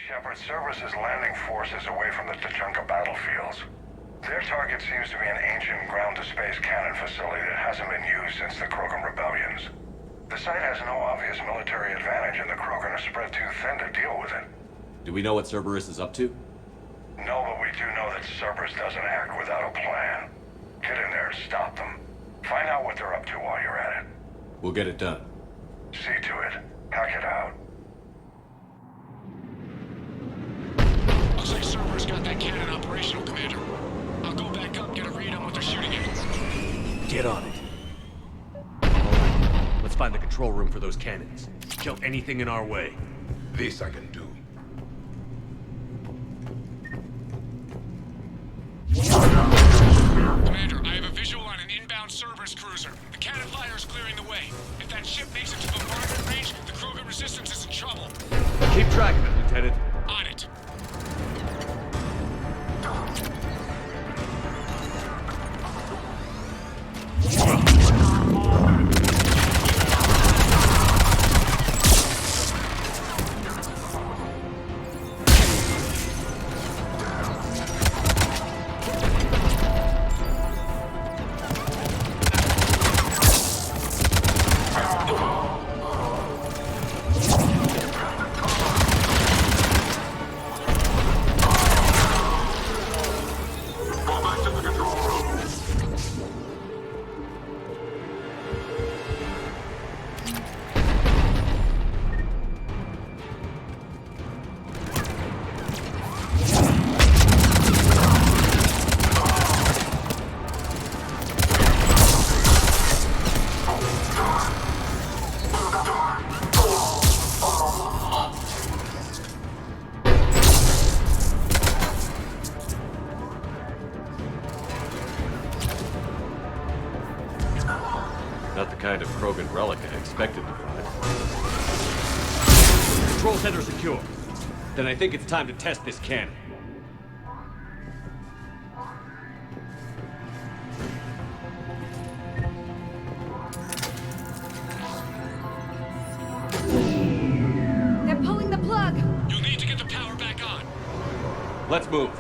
Shepard, Cerberus' landing forces away from the Tuchanka battlefields. Their target seems to be an ancient ground-to-space cannon facility that hasn't been used since the Krogan rebellions. The site has no obvious military advantage, and the Krogan are spread too thin to deal with it. Do we know what Cerberus is up to? No, but we do know that Cerberus doesn't act without a plan. Get in there and stop them. Find out what they're up to while you're at it. We'll get it done. See to it. Hack it out. Looks like Cerberus got that cannon operational, Commander. I'll go back up, get a read on what they're shooting at. Get on it. Alright, let's find the control room for those cannons. Kill anything in our way. This I can do. Commander, I have a visual on an inbound Cerberus cruiser. The cannon fire is clearing the way. If that ship makes it to bombardment range, the Krogan resistance is in trouble. Keep track of it, Lieutenant. On it. Not the kind of Krogan relic I expected to find. Control center secure. Then I think it's time to test this cannon. They're pulling the plug. You'll need to get the power back on. Let's move.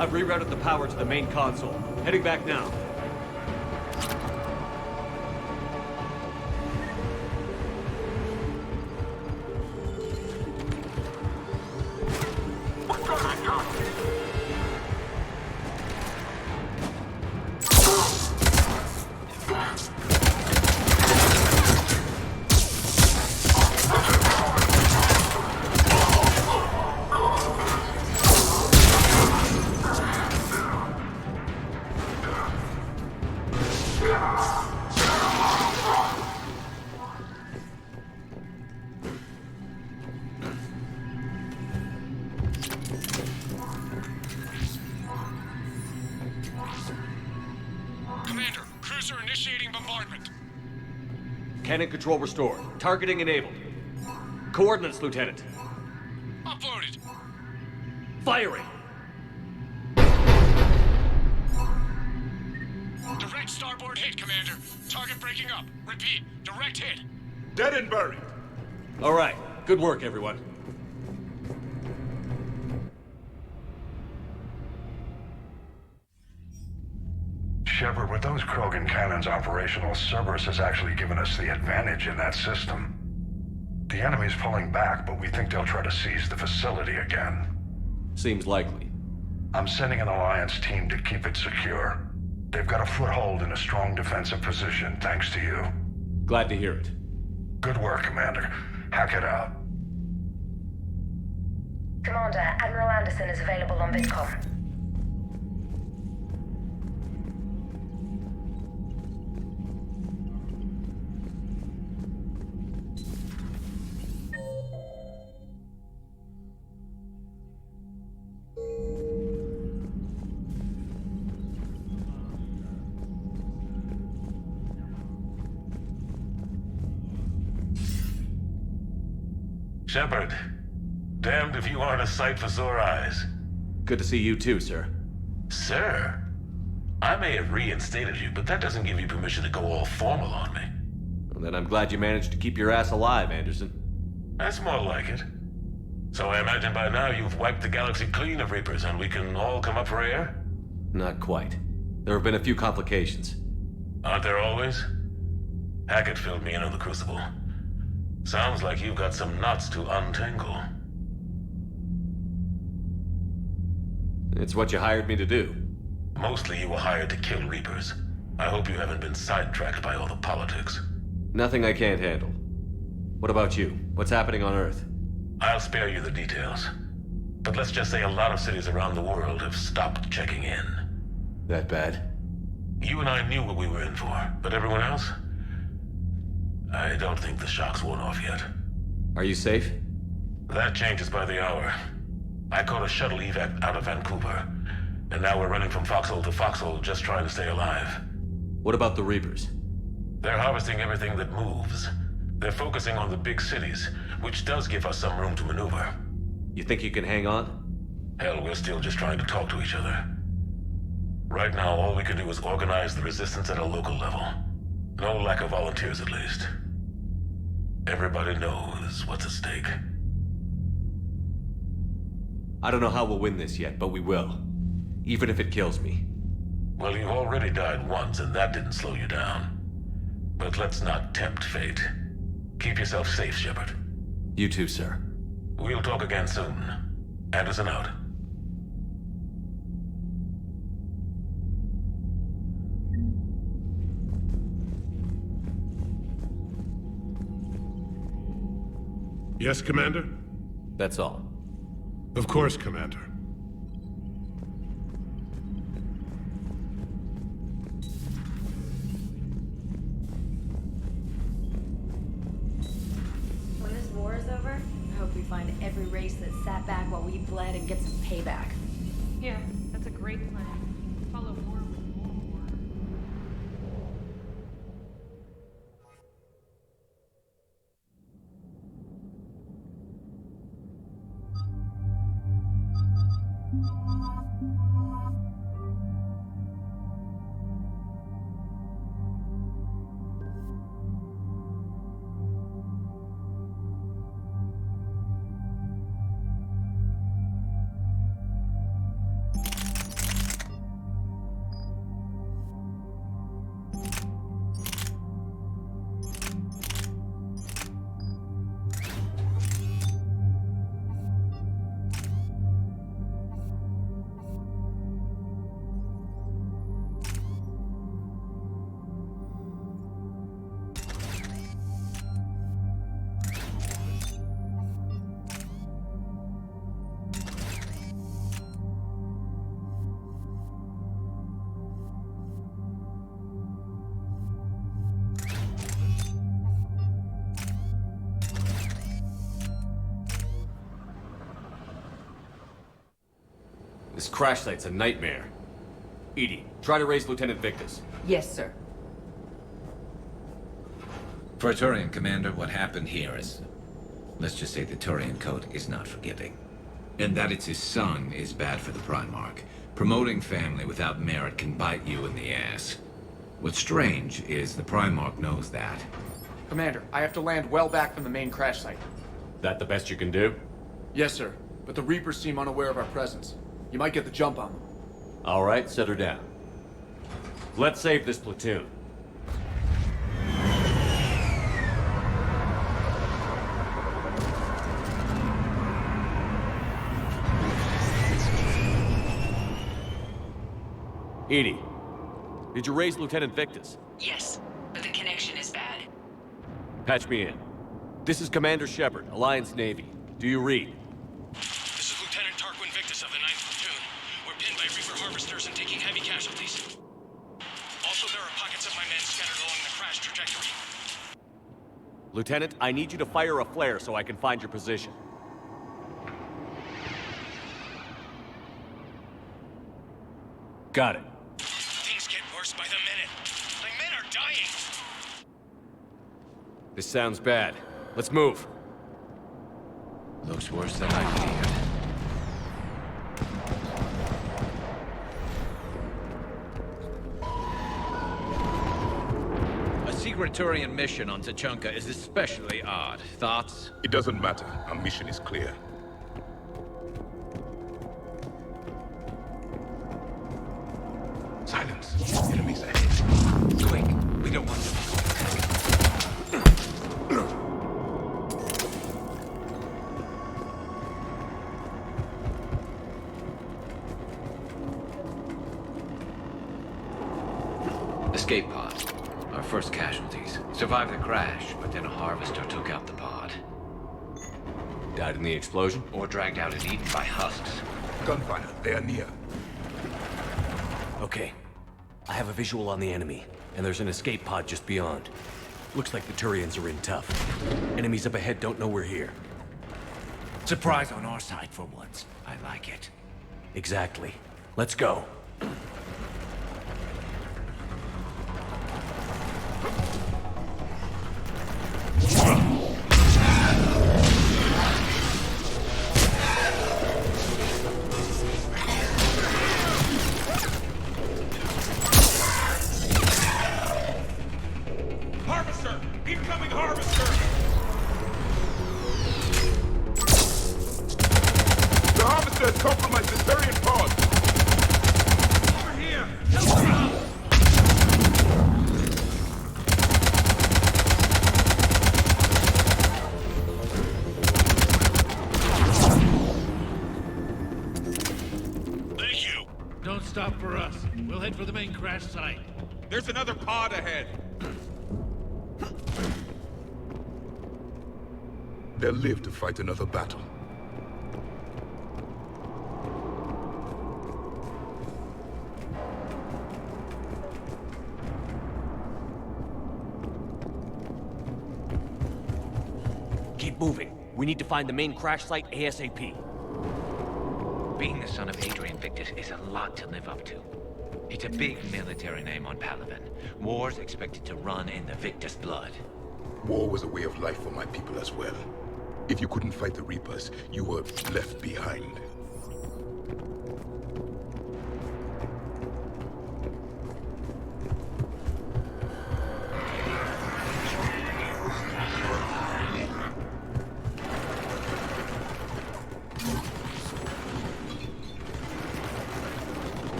I've rerouted the power to the main console. Heading back now. Commander, cruiser initiating bombardment. Cannon control restored. Targeting enabled. Coordinates, Lieutenant. Uploaded. Firing! Direct starboard hit, Commander. Target breaking up. Repeat, direct hit. Dead and buried. All right. Good work, everyone. Shepard, with those Krogan cannons operational, Cerberus has actually given us the advantage in that system. The enemy's pulling back, but we think they'll try to seize the facility again. Seems likely. I'm sending an Alliance team to keep it secure. They've got a foothold in a strong defensive position, thanks to you. Glad to hear it. Good work, Commander. Hack it out. Commander, Admiral Anderson is available on VidCom. Shepard, damned if you aren't a sight for sore eyes. Good to see you too, sir. Sir, I may have reinstated you, but that doesn't give you permission to go all formal on me. Well, then I'm glad you managed to keep your ass alive, Anderson. That's more like it. So I imagine by now you've wiped the galaxy clean of Reapers and we can all come up for air? Not quite. There have been a few complications. Aren't there always? Hackett filled me in on the Crucible. Sounds like you've got some knots to untangle. It's what you hired me to do. Mostly you were hired to kill Reapers. I hope you haven't been sidetracked by all the politics. Nothing I can't handle. What about you? What's happening on Earth? I'll spare you the details. But let's just say a lot of cities around the world have stopped checking in. That bad? You and I knew what we were in for, but everyone else? I don't think the shock's worn off yet. Are you safe? That changes by the hour. I caught a shuttle evac out of Vancouver, and now we're running from foxhole to foxhole just trying to stay alive. What about the Reapers? They're harvesting everything that moves. They're focusing on the big cities, which does give us some room to maneuver. You think you can hang on? Hell, we're still just trying to talk to each other. Right now, all we can do is organize the resistance at a local level. No lack of volunteers, at least. Everybody knows what's at stake. I don't know how we'll win this yet, but we will. Even if it kills me. Well, you've already died once, and that didn't slow you down. But let's not tempt fate. Keep yourself safe, Shepard. You too, sir. We'll talk again soon. Anderson out. Yes, Commander? That's all. Of course, Commander. When this war is over, I hope we find every race that sat back while we bled and get some payback. Yeah, that's a great plan. Follow war with more war. This crash site's a nightmare. Edie, try to raise Lieutenant Victus. Yes, sir. For a Turian commander, what happened here is... let's just say the Turian code is not forgiving. And that it's his son is bad for the Primarch. Promoting family without merit can bite you in the ass. What's strange is the Primarch knows that. Commander, I have to land well back from the main crash site. That the best you can do? Yes, sir. But the Reapers seem unaware of our presence. You might get the jump on them. All right, set her down. Let's save this platoon. Edie, did you raise Lieutenant Victus? Yes, but the connection is bad. Patch me in. This is Commander Shepard, Alliance Navy. Do you read? This is Lieutenant Tarquin Victus of the 9th Platoon. We're pinned by Reaper harvesters and taking heavy casualties. Also, there are pockets of my men scattered along the crash trajectory. Lieutenant, I need you to fire a flare so I can find your position. Got it. Things get worse by the minute. My men are dying! This sounds bad. Let's move. Looks worse than I feared. A secret Turian mission on Tuchanka is especially odd. Thoughts? It doesn't matter. Our mission is clear. Silence. Enemies ahead. Quick! We don't want them to go back. Escape pod. Our first casualties. Survived the crash, but then a harvester took out the pod. Died in the explosion? Or dragged out and eaten by husks. Gunfire. They are near. Okay. I have a visual on the enemy, and there's an escape pod just beyond. Looks like the Turians are in tough. Enemies up ahead don't know we're here. Surprise on our side for once. I like it. Exactly. Let's go. Harvester! Incoming harvester! The harvester has compromised this Turian pod. Over here! Help them out! Thank you! Don't stop for us. We'll head for the main crash site. There's another pod ahead! They'll live to fight another battle. Keep moving. We need to find the main crash site ASAP. Being the son of Adrian Victus is a lot to live up to. It's a big military name on Palaven. War's expected to run in the Victus blood. War was a way of life for my people as well. If you couldn't fight the Reapers, you were left behind.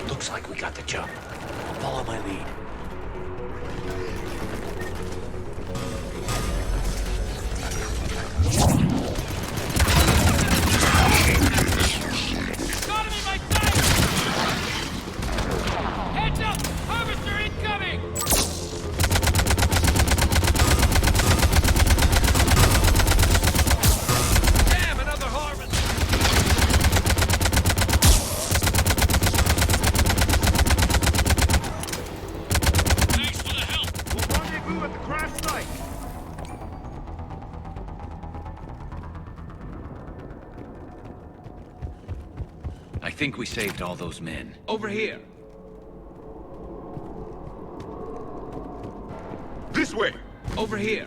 Looks like we got the jump. Follow my lead. Got him in my sight! Heads up! Harvester incoming! Damn, another harvester! Thanks for the help! We'll rendezvous at the crash site. I think we saved all those men. Over here. This way! Over here.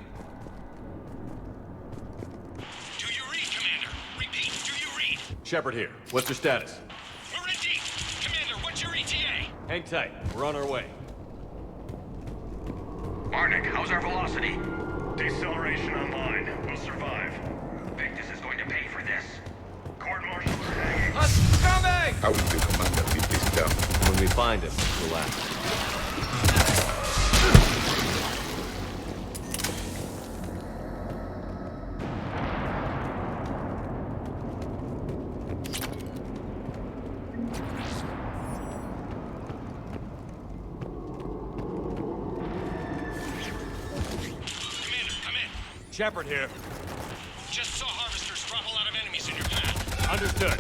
Do you read, Commander? Repeat, do you read? Shepard here. What's your status? We're in deep. Commander, what's your ETA? Hang tight. We're on our way. Marnik, how's our velocity? Deceleration online. We'll survive. Victus is going to pay for this. Court-martial are hanging. Us coming! moving! How will the commander beat this down? When we find him, we'll ask. Commander, come in. Shepard here. Just saw harvesters drop a lot of enemies in your path. Understood.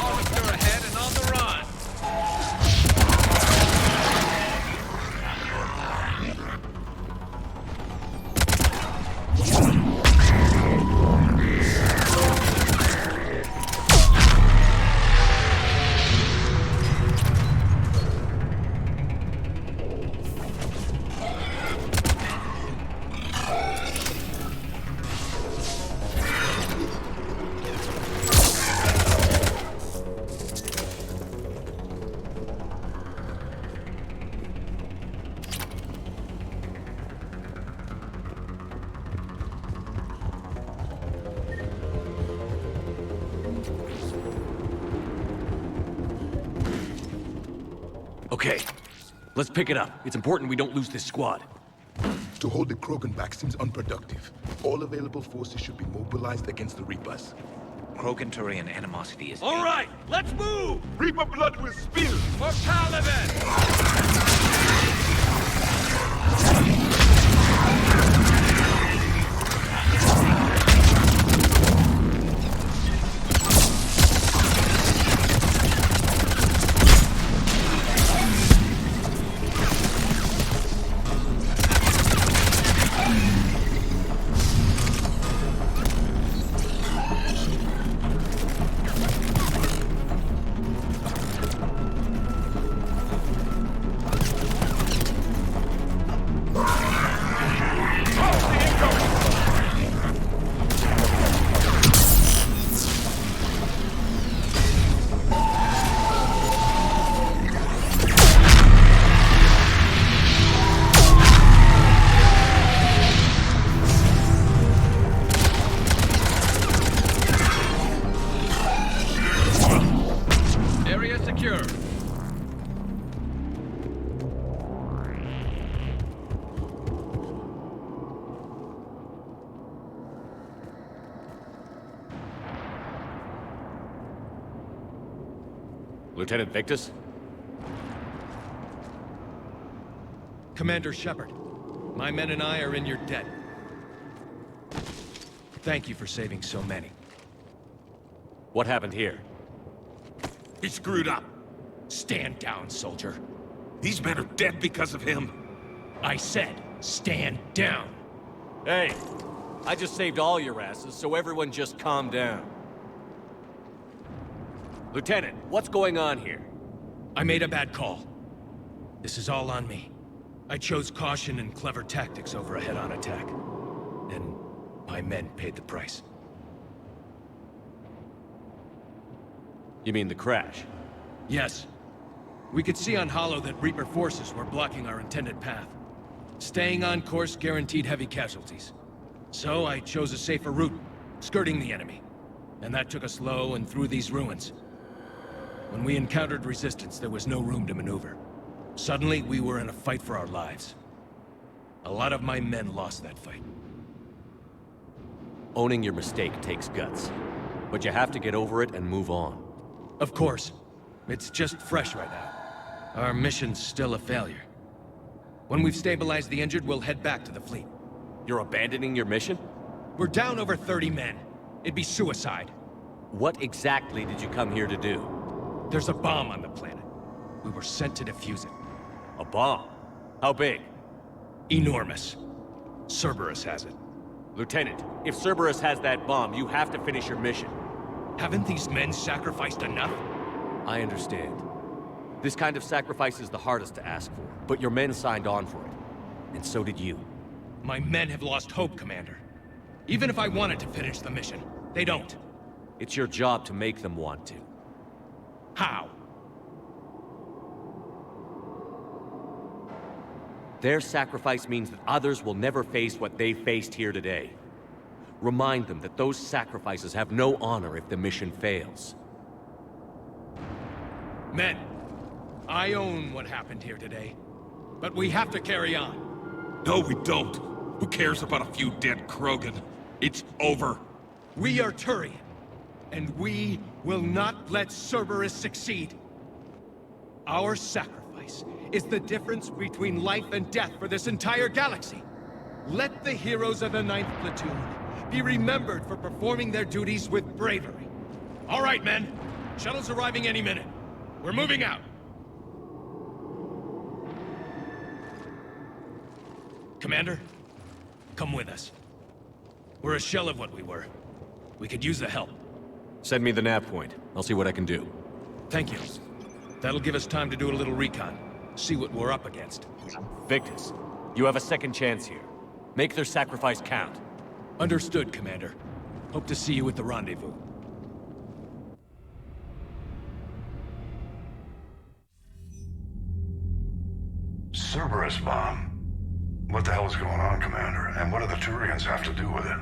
Harvester ahead and on the run! Okay, let's pick it up. It's important we don't lose this squad. To hold the Krogan back seems unproductive. All available forces should be mobilized against the Reapers. Krogan-Turian animosity is... All right, let's move! Reaper blood will spill! For Caliban! Area secure. Lieutenant Victus? Commander Shepard, my men and I are in your debt. Thank you for saving so many. What happened here? He screwed up. Stand down, soldier. These men are dead because of him. I said, stand down. Hey, I just saved all your asses, so everyone just calm down. Lieutenant, what's going on here? I made a bad call. This is all on me. I chose caution and clever tactics over a head-on attack. And my men paid the price. You mean the crash? Yes. We could see on Hollow that Reaper forces were blocking our intended path. Staying on course guaranteed heavy casualties. So I chose a safer route, skirting the enemy. And that took us low and through these ruins. When we encountered resistance, there was no room to maneuver. Suddenly, we were in a fight for our lives. A lot of my men lost that fight. Owning your mistake takes guts. But you have to get over it and move on. Of course. It's just fresh right now. Our mission's still a failure. When we've stabilized the injured, we'll head back to the fleet. You're abandoning your mission? We're down over 30 men. It'd be suicide. What exactly did you come here to do? There's a bomb on the planet. We were sent to defuse it. A bomb? How big? Enormous. Cerberus has it. Lieutenant, if Cerberus has that bomb, you have to finish your mission. Haven't these men sacrificed enough? I understand. This kind of sacrifice is the hardest to ask for, but your men signed on for it. And so did you. My men have lost hope, Commander. Even if I wanted to finish the mission, they don't. It's your job to make them want to. How? Their sacrifice means that others will never face what they faced here today. Remind them that those sacrifices have no honor if the mission fails. Men, I own what happened here today. But we have to carry on. No, we don't. Who cares about a few dead Krogan? It's over. We are Turian, and we will not let Cerberus succeed. Our sacrifice is the difference between life and death for this entire galaxy. Let the heroes of the 9th Platoon be remembered for performing their duties with bravery. All right, men. Shuttle's arriving any minute. We're moving out. Commander, come with us. We're a shell of what we were. We could use the help. Send me the nav point. I'll see what I can do. Thank you. That'll give us time to do a little recon. See what we're up against. Victus, you have a second chance here. Make their sacrifice count. Understood, Commander. Hope to see you at the rendezvous. Cerberus bomb. What the hell is going on, Commander? And what do the Turians have to do with it?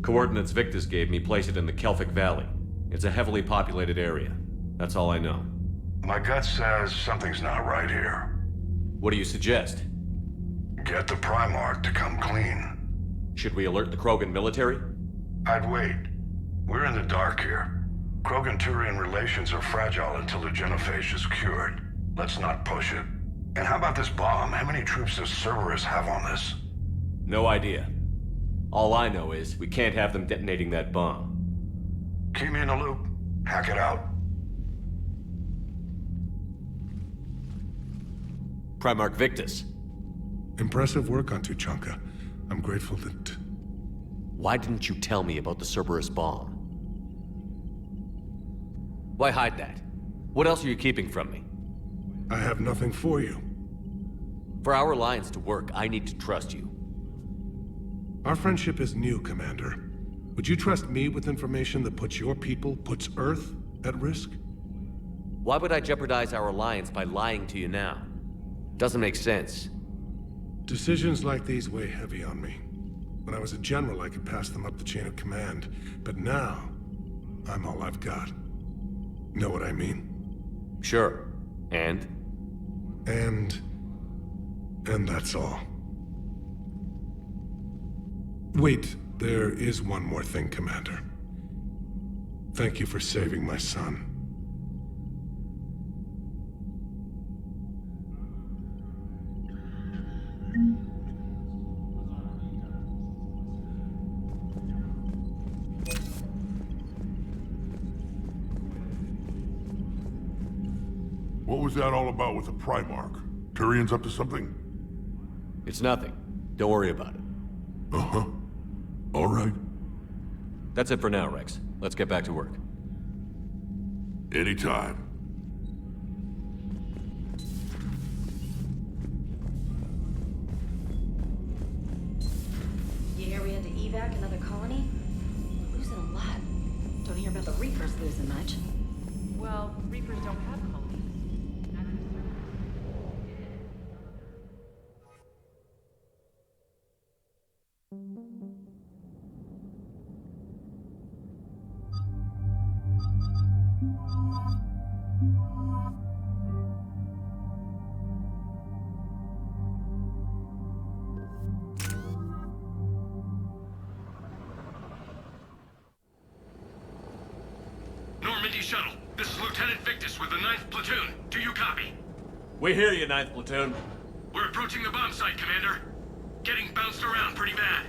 Coordinates Victus gave me place it in the Kelphic Valley. It's a heavily populated area. That's all I know. My gut says something's not right here. What do you suggest? Get the Primarch to come clean. Should we alert the Krogan military? I'd wait. We're in the dark here. Krogan-Turian relations are fragile until the Genophage is cured. Let's not push it. And how about this bomb? How many troops does Cerberus have on this? No idea. All I know is we can't have them detonating that bomb. Keep me in the loop. Hack it out. Primarch Victus. Impressive work on Tuchanka. I'm grateful that... Why didn't you tell me about the Cerberus bomb? Why hide that? What else are you keeping from me? I have nothing for you. For our alliance to work, I need to trust you. Our friendship is new, Commander. Would you trust me with information that puts your people, puts Earth, at risk? Why would I jeopardize our alliance by lying to you now? Doesn't make sense. Decisions like these weigh heavy on me. When I was a general, I could pass them up the chain of command. But now, I'm all I've got. Know what I mean? Sure. And that's all. Wait, there is one more thing, Commander. Thank you for saving my son. What was that all about with the Primarch? Turian's up to something? It's nothing. Don't worry about it. Uh-huh. All right. That's it for now, Rex. Let's get back to work. Anytime. You hear we had to evac another colony? We're losing a lot. Don't hear about the Reapers losing much. Well, Reapers don't have colonies. Normandy Shuttle, this is Lieutenant Victus with the 9th Platoon. Do you copy? We hear you, 9th Platoon. We're approaching the bomb site, Commander. Getting bounced around pretty bad.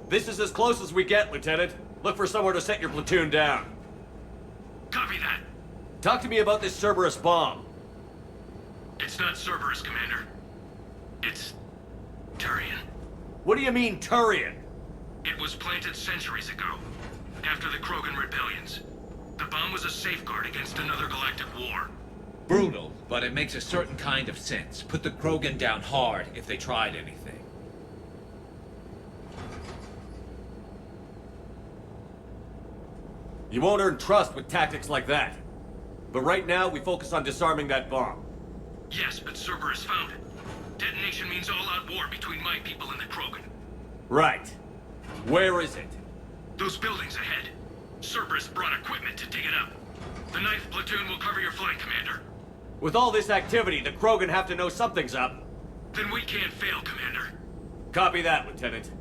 This is as close as we get, Lieutenant. Look for somewhere to set your platoon down. Copy that. Talk to me about this Cerberus bomb. It's not Cerberus, Commander. It's... Turian. What do you mean, Turian? It was planted centuries ago, after the Krogan rebellions. The bomb was a safeguard against another galactic war. Brutal, but it makes a certain kind of sense. Put the Krogan down hard if they tried anything. You won't earn trust with tactics like that. But right now, we focus on disarming that bomb. Yes, but Cerberus found it. Detonation means all-out war between my people and the Krogan. Right. Where is it? Those buildings ahead. Cerberus brought equipment to dig it up. The 9th platoon will cover your flank, Commander. With all this activity, the Krogan have to know something's up. Then we can't fail, Commander. Copy that, Lieutenant.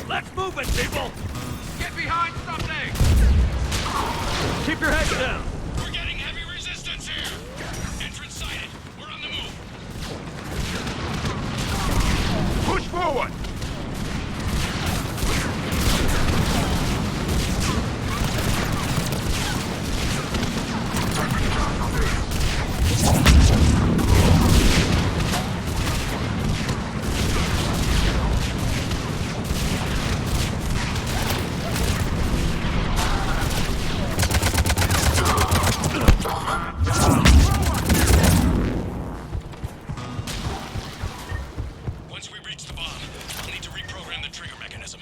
Let's move it, people! Get behind something! Keep your heads down! We're getting heavy resistance here! Entrance sighted. We're on the move. Push forward! Once we reach the bomb, we'll need to reprogram the trigger mechanism.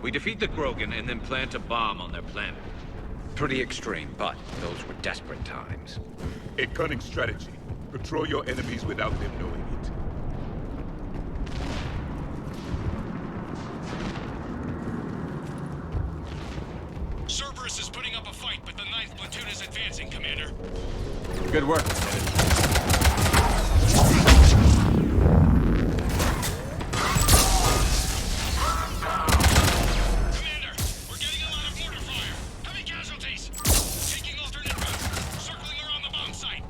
We defeat the Krogan and then plant a bomb on their planet. Pretty extreme, but those were desperate times. A cunning strategy. Control your enemies without them knowing it. Cerberus is putting up a fight, but the 9th platoon is advancing, Commander. Good work, Commander, we're getting a lot of mortar fire. Heavy casualties. Taking alternate routes. Circling around the bomb site.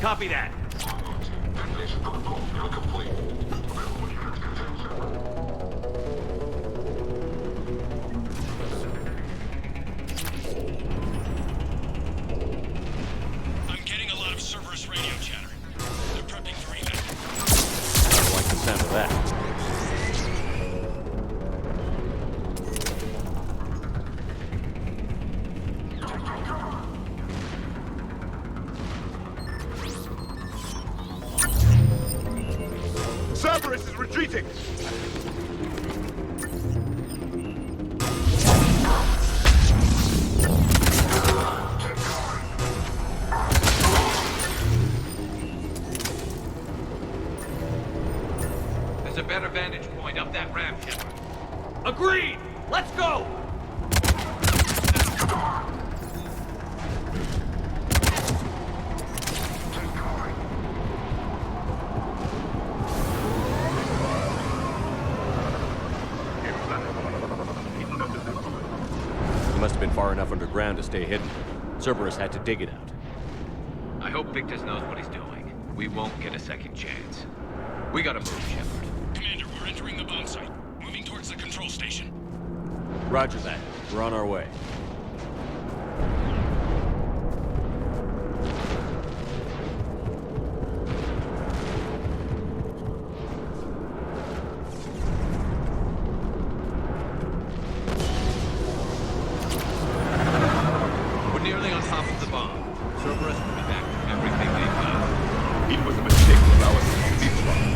Copy that. Detonation protocol complete. I'm getting a lot of Cerberus radio chatter. They're prepping for Remake. I don't like the sound of that. Cerberus is retreating! There's a better vantage point up that ramp, Shepard. Agreed! Let's go! He must have been far enough underground to stay hidden. Cerberus had to dig it out. I hope Victus knows what he's doing. We won't get a second chance. We gotta move, Shepard. Commander, we're entering the bomb site. Moving towards the control station. Roger that. We're on our way. We're nearly on top of the bomb. Cerberus will be back with everything they've got. It was a mistake to allow us to do this one.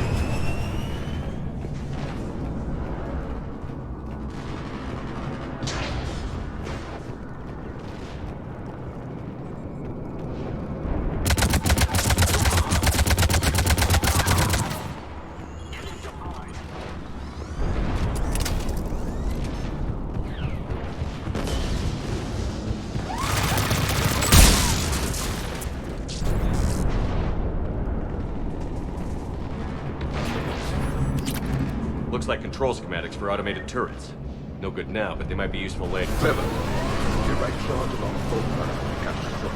Looks like control schematics for automated turrets. No good now, but they might be useful later. Clever. Get right charge along the fault line and capture the ship.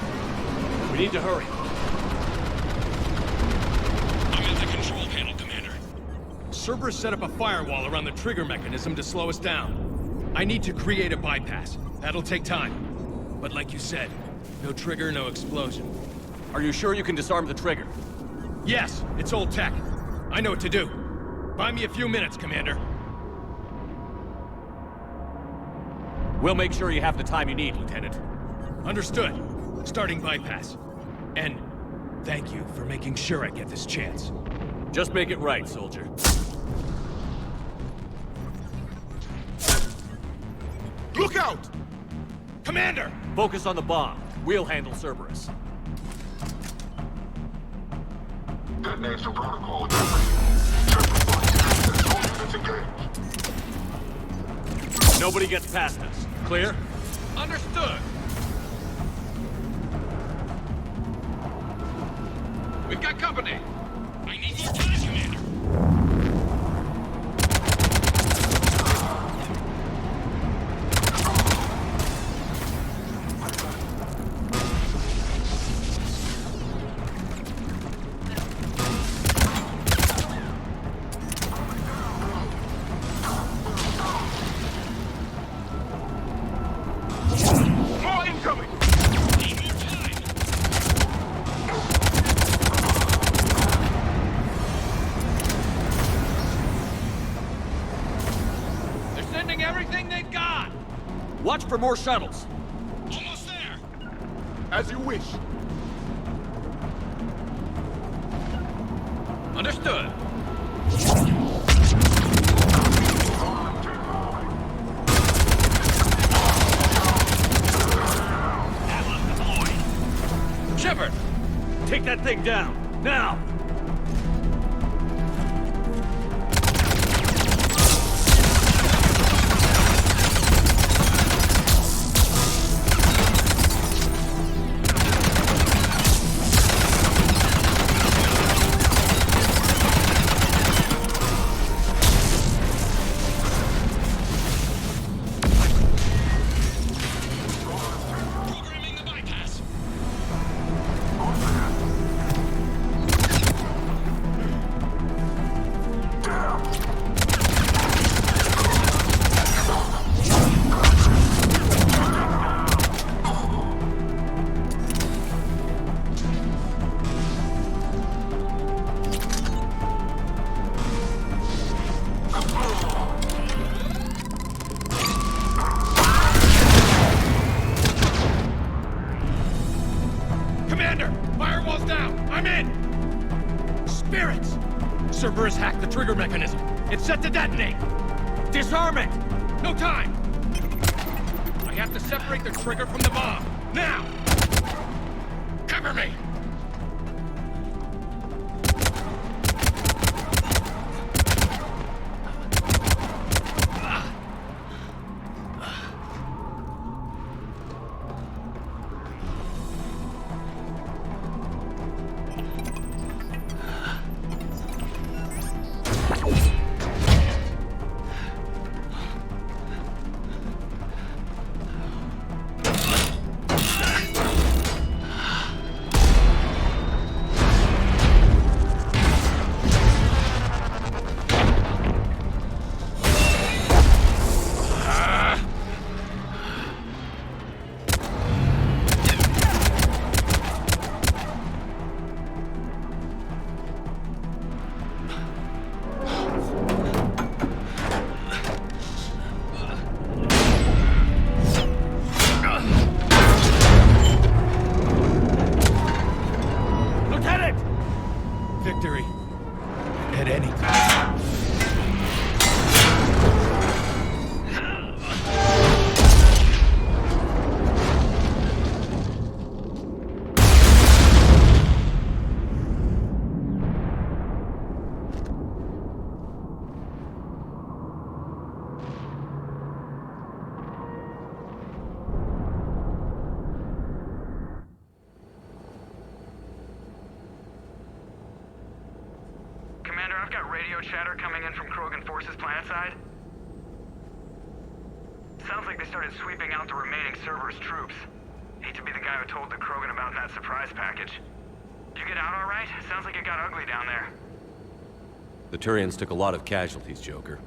We need to hurry. I'm at the control panel, Commander. Cerberus set up a firewall around the trigger mechanism to slow us down. I need to create a bypass. That'll take time. But like you said, no trigger, no explosion. Are you sure you can disarm the trigger? Yes, it's old tech. I know what to do. Buy me a few minutes, Commander. We'll make sure you have the time you need, Lieutenant. Understood. Starting bypass. And thank you for making sure I get this chance. Just make it right, soldier. Look out! Commander! Focus on the bomb. We'll handle Cerberus. Detonation protocol. Nobody gets past us. Clear? Understood! We've got company! I need more time, Commander. More incoming! Need more time. They're sending everything they've got! Watch for more shuttles. Almost there. As you wish. Understood. Shepard! Take that thing down! Now! Programming the bypass. Commander! Firewall's down! I'm in! Spirits! Cerberus hacked the trigger mechanism. It's set to detonate! Disarm it! No time! I have to separate the trigger from the bomb. Now! Cover me! Victory. At any time. got radio chatter coming in from Krogan forces planet side. Sounds like they started sweeping out the remaining Cerberus troops. Hate to be the guy who told the Krogan about that surprise package. You get out all right? Sounds like it got ugly down there. The Turians took a lot of casualties, Joker.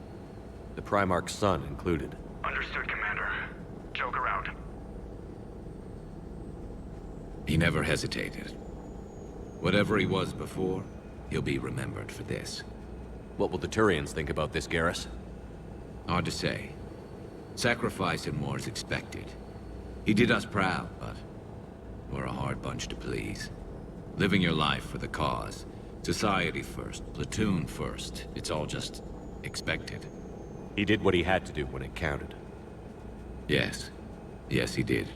The Primarch's son included. Understood, Commander. Joker out. He never hesitated. Whatever he was before, he'll be remembered for this. What will the Turians think about this, Garrus? Hard to say. Sacrifice in war is expected. He did us proud, but we're a hard bunch to please. Living your life for the cause. Society first, platoon first. It's all just expected. He did what he had to do when it counted. Yes. Yes, he did.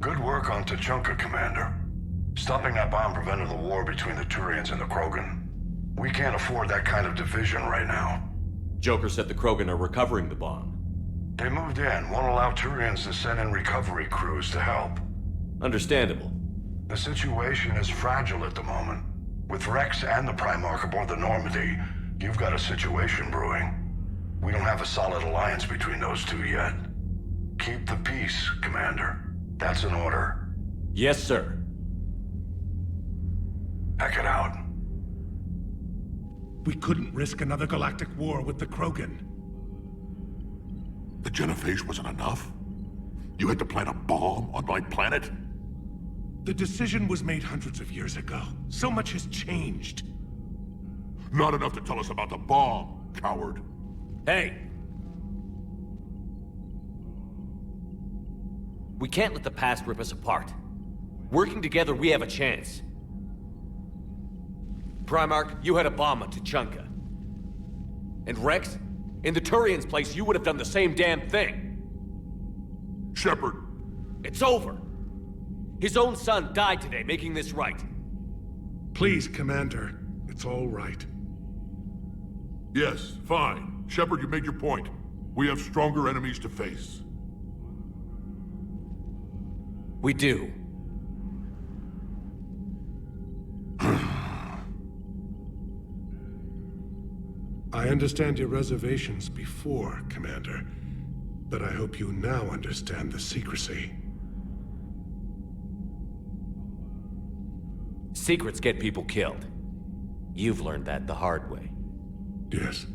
Good work on Tuchanka, Commander. Stopping that bomb prevented the war between the Turians and the Krogan. We can't afford that kind of division right now. Joker said the Krogan are recovering the bomb. They moved in, won't allow Turians to send in recovery crews to help. Understandable. The situation is fragile at the moment. With Rex and the Primarch aboard the Normandy, you've got a situation brewing. We don't have a solid alliance between those two yet. Keep the peace, Commander. That's an order. Yes, sir. Pack it out. We couldn't risk another galactic war with the Krogan. The Genophage wasn't enough? You had to plant a bomb on my planet? The decision was made hundreds of years ago. So much has changed. Not enough to tell us about the bomb, coward. Hey! We can't let the past rip us apart. Working together, we have a chance. Primarch, you had a bomb on Tuchanka. And Rex, in the Turians' place, you would have done the same damn thing. Shepard! It's over! His own son died today, making this right. Please, Commander. It's all right. Yes, fine. Shepard, you made your point. We have stronger enemies to face. We do. I understand your reservations before, Commander, but I hope you now understand the secrecy. Secrets get people killed. You've learned that the hard way. Yes.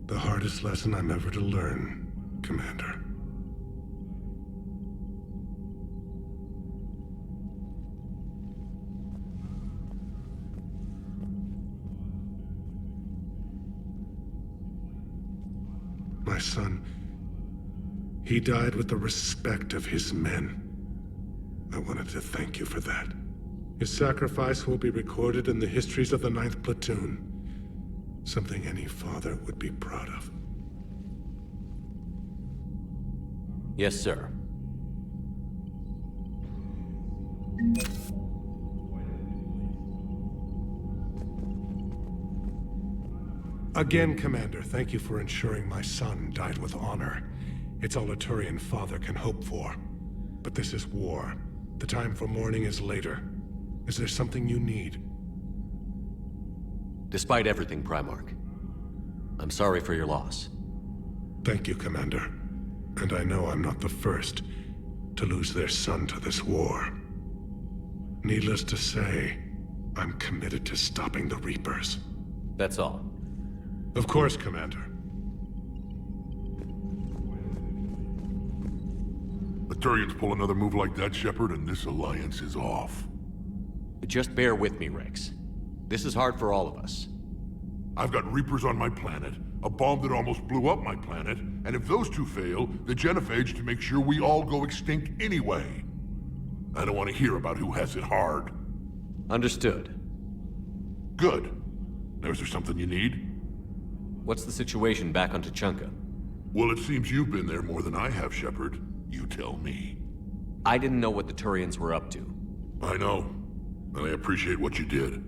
The hardest lesson I'm ever to learn, Commander. My son, he died with the respect of his men. I wanted to thank you for that. His sacrifice will be recorded in the histories of the 9th Platoon. Something any father would be proud of. Yes, sir. Again, Commander, thank you for ensuring my son died with honor. It's all a Turian father can hope for. But this is war. The time for mourning is later. Is there something you need? Despite everything, Primarch, I'm sorry for your loss. Thank you, Commander. And I know I'm not the first to lose their son to this war. Needless to say, I'm committed to stopping the Reapers. That's all. Of course, Commander. The Turians pull another move like that, Shepard, and this alliance is off. Just bear with me, Rex. This is hard for all of us. I've got Reapers on my planet, a bomb that almost blew up my planet, and if those two fail, the Genophage to make sure we all go extinct anyway. I don't want to hear about who has it hard. Understood. Good. Now, is there something you need? What's the situation back on Tuchanka? Well, it seems you've been there more than I have, Shepard. You tell me. I didn't know what the Turians were up to. I know, and I appreciate what you did.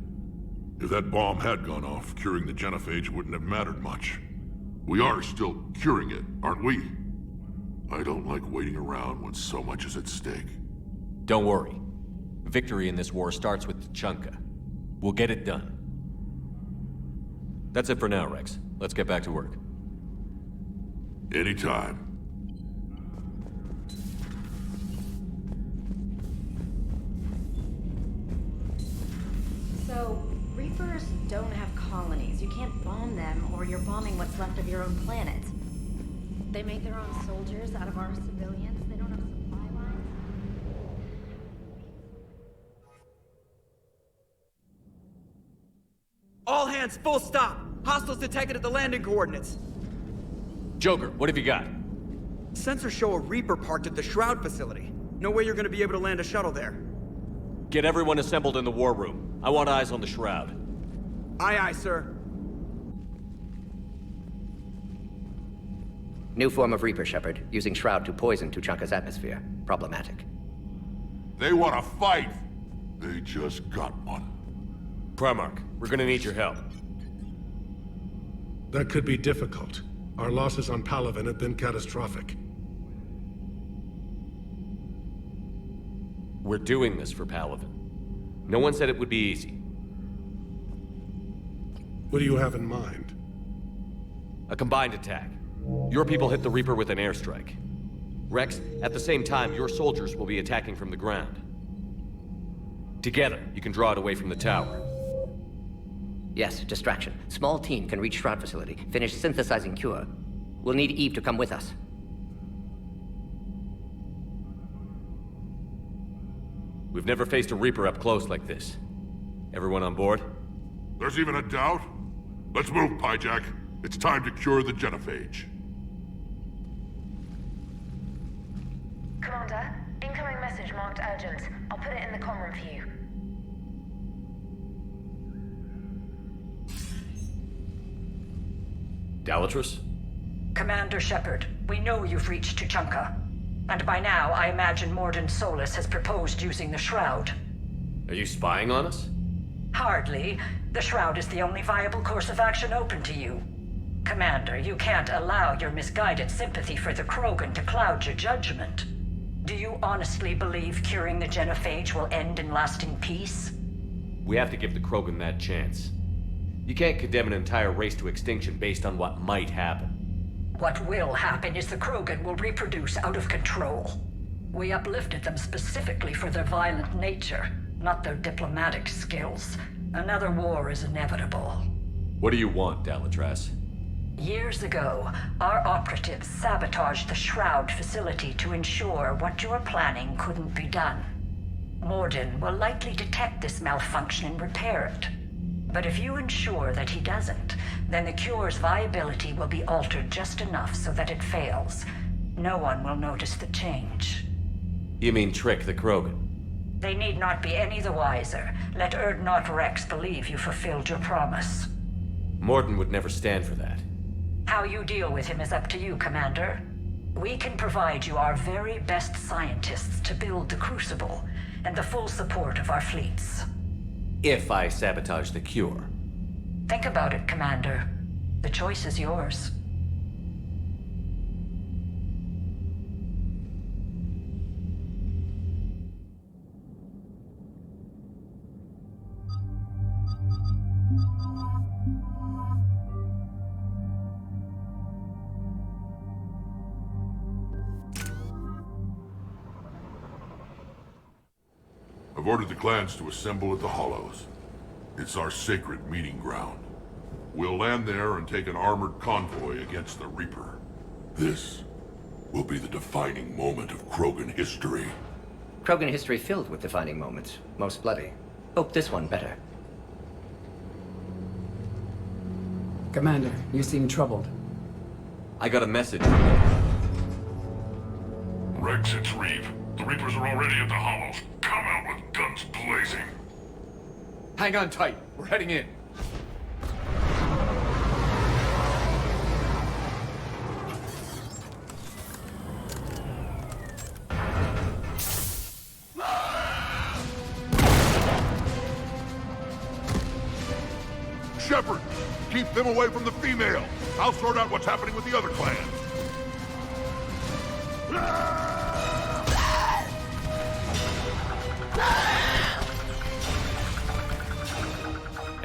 If that bomb had gone off, curing the Genophage wouldn't have mattered much. We are still curing it, aren't we? I don't like waiting around when so much is at stake. Don't worry. Victory in this war starts with Tuchanka. We'll get it done. That's it for now, Rex. Let's get back to work. Anytime. So, Reapers don't have colonies. You can't bomb them, or you're bombing what's left of your own planet. They make their own soldiers out of our civilians. They don't have supply lines. All hands, full stop! Hostiles detected at the landing coordinates. Joker, what have you got? Sensors show a Reaper parked at the Shroud facility. No way you're gonna be able to land a shuttle there. Get everyone assembled in the war room. I want eyes on the Shroud. Aye, aye, sir. New form of Reaper, Shepard. Using Shroud to poison Tuchanka's atmosphere. Problematic. They want to fight! They just got one. Primarch, we're gonna need your help. That could be difficult. Our losses on Palaven have been catastrophic. We're doing this for Palaven. No one said it would be easy. What do you have in mind? A combined attack. Your people hit the Reaper with an airstrike. Rex, at the same time, your soldiers will be attacking from the ground. Together, you can draw it away from the tower. Yes, distraction. Small team can reach Shroud facility. Finish synthesizing Cure. We'll need Eve to come with us. We've never faced a Reaper up close like this. Everyone on board? There's even a doubt? Let's move, Pyjack. It's time to cure the Genophage. Commander, incoming message marked urgent. I'll put it in the comm room for you. Dalatrus? Commander Shepard, we know you've reached Tuchanka. And by now, I imagine Morden Solus has proposed using the Shroud. Are you spying on us? Hardly. The Shroud is the only viable course of action open to you. Commander, you can't allow your misguided sympathy for the Krogan to cloud your judgment. Do you honestly believe curing the Genophage will end in lasting peace? We have to give the Krogan that chance. You can't condemn an entire race to extinction based on what might happen. What will happen is the Krogan will reproduce out of control. We uplifted them specifically for their violent nature, not their diplomatic skills. Another war is inevitable. What do you want, Dalatrus? Years ago, our operatives sabotaged the Shroud facility to ensure what you were planning couldn't be done. Morden will likely detect this malfunction and repair it. But if you ensure that he doesn't, then the cure's viability will be altered just enough so that it fails. No one will notice the change. You mean trick the Krogan? They need not be any the wiser. Let Urdnot Rex believe you fulfilled your promise. Morden would never stand for that. How you deal with him is up to you, Commander. We can provide you our very best scientists to build the Crucible, and the full support of our fleets. If I sabotage the cure. Think about it, Commander. The choice is yours. I've ordered the clans to assemble at the Hollows. It's our sacred meeting ground. We'll land there and take an armored convoy against the Reaper. This will be the defining moment of Krogan history. Krogan history filled with defining moments. Most bloody. Hope this one better. Commander, you seem troubled. I got a message. Rex, it's Reeve. The Reapers are already at the Hollows. Come out with guns blazing. Hang on tight. We're heading in. Shepard, keep them away from the female. I'll sort out what's happening with the other clans.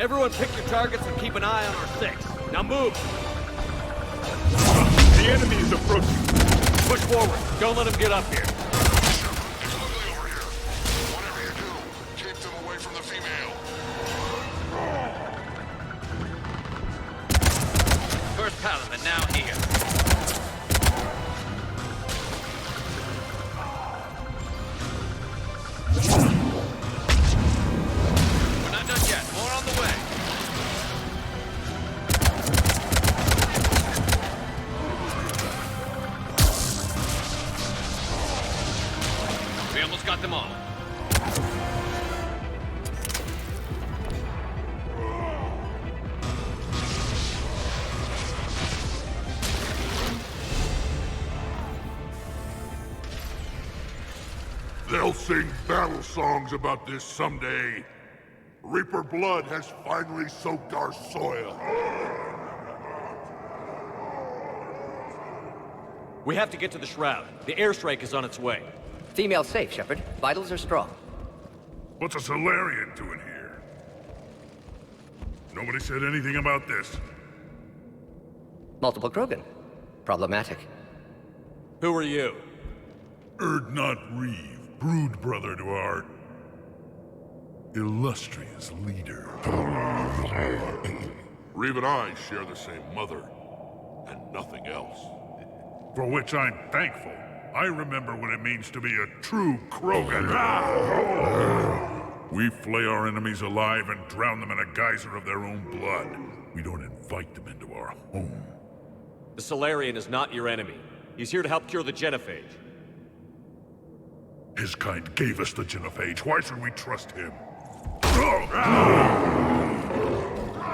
Everyone pick your targets and keep an eye on our 6. Now move! The enemy is approaching. Push forward. Don't let him get up here. It's ugly over here. Whatever you do, keep them away from the female. First Paladin now here. We're not done yet. More on the way. We almost got them all. They'll sing battle songs about this someday. Reaper blood has finally soaked our soil. We have to get to the Shroud. The airstrike is on its way. Female safe, Shepard. Vitals are strong. What's a Solarian doing here? Nobody said anything about this. Multiple Krogan. Problematic. Who are you? Erdnot Reeve, brood brother to our illustrious leader. Reeve and I share the same mother, and nothing else. For which I'm thankful. I remember what it means to be a true Krogan. We flay our enemies alive and drown them in a geyser of their own blood. We don't invite them into our home. The Solarian is not your enemy. He's here to help cure the Genophage. His kind gave us the Genophage. Why should we trust him?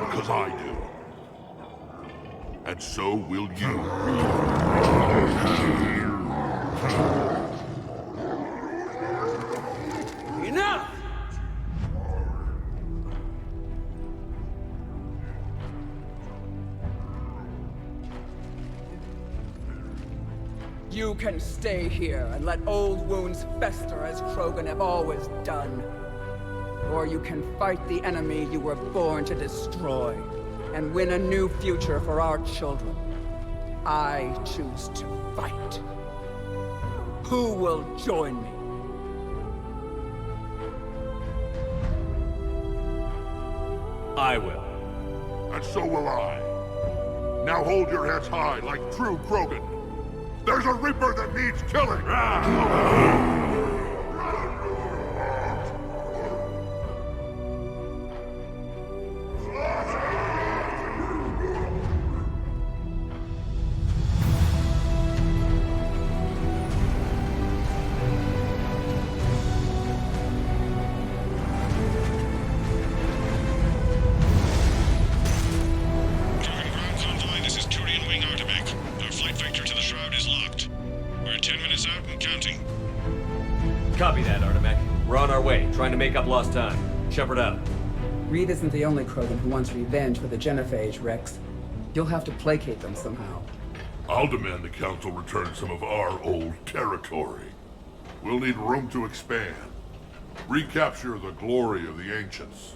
Because I do. And so will you. Enough! You can stay here and let old wounds fester as Krogan have always done. Or you can fight the enemy you were born to destroy and win a new future for our children. I choose to fight. Who will join me? I will. And so will I. Now hold your heads high like true Krogan. There's a Reaper that needs killing! Copy that, Artemek. We're on our way, trying to make up lost time. Shepard out. Reed isn't the only Krogan who wants revenge for the Genophage, Rex. You'll have to placate them somehow. I'll demand the Council return some of our old territory. We'll need room to expand. Recapture the glory of the Ancients.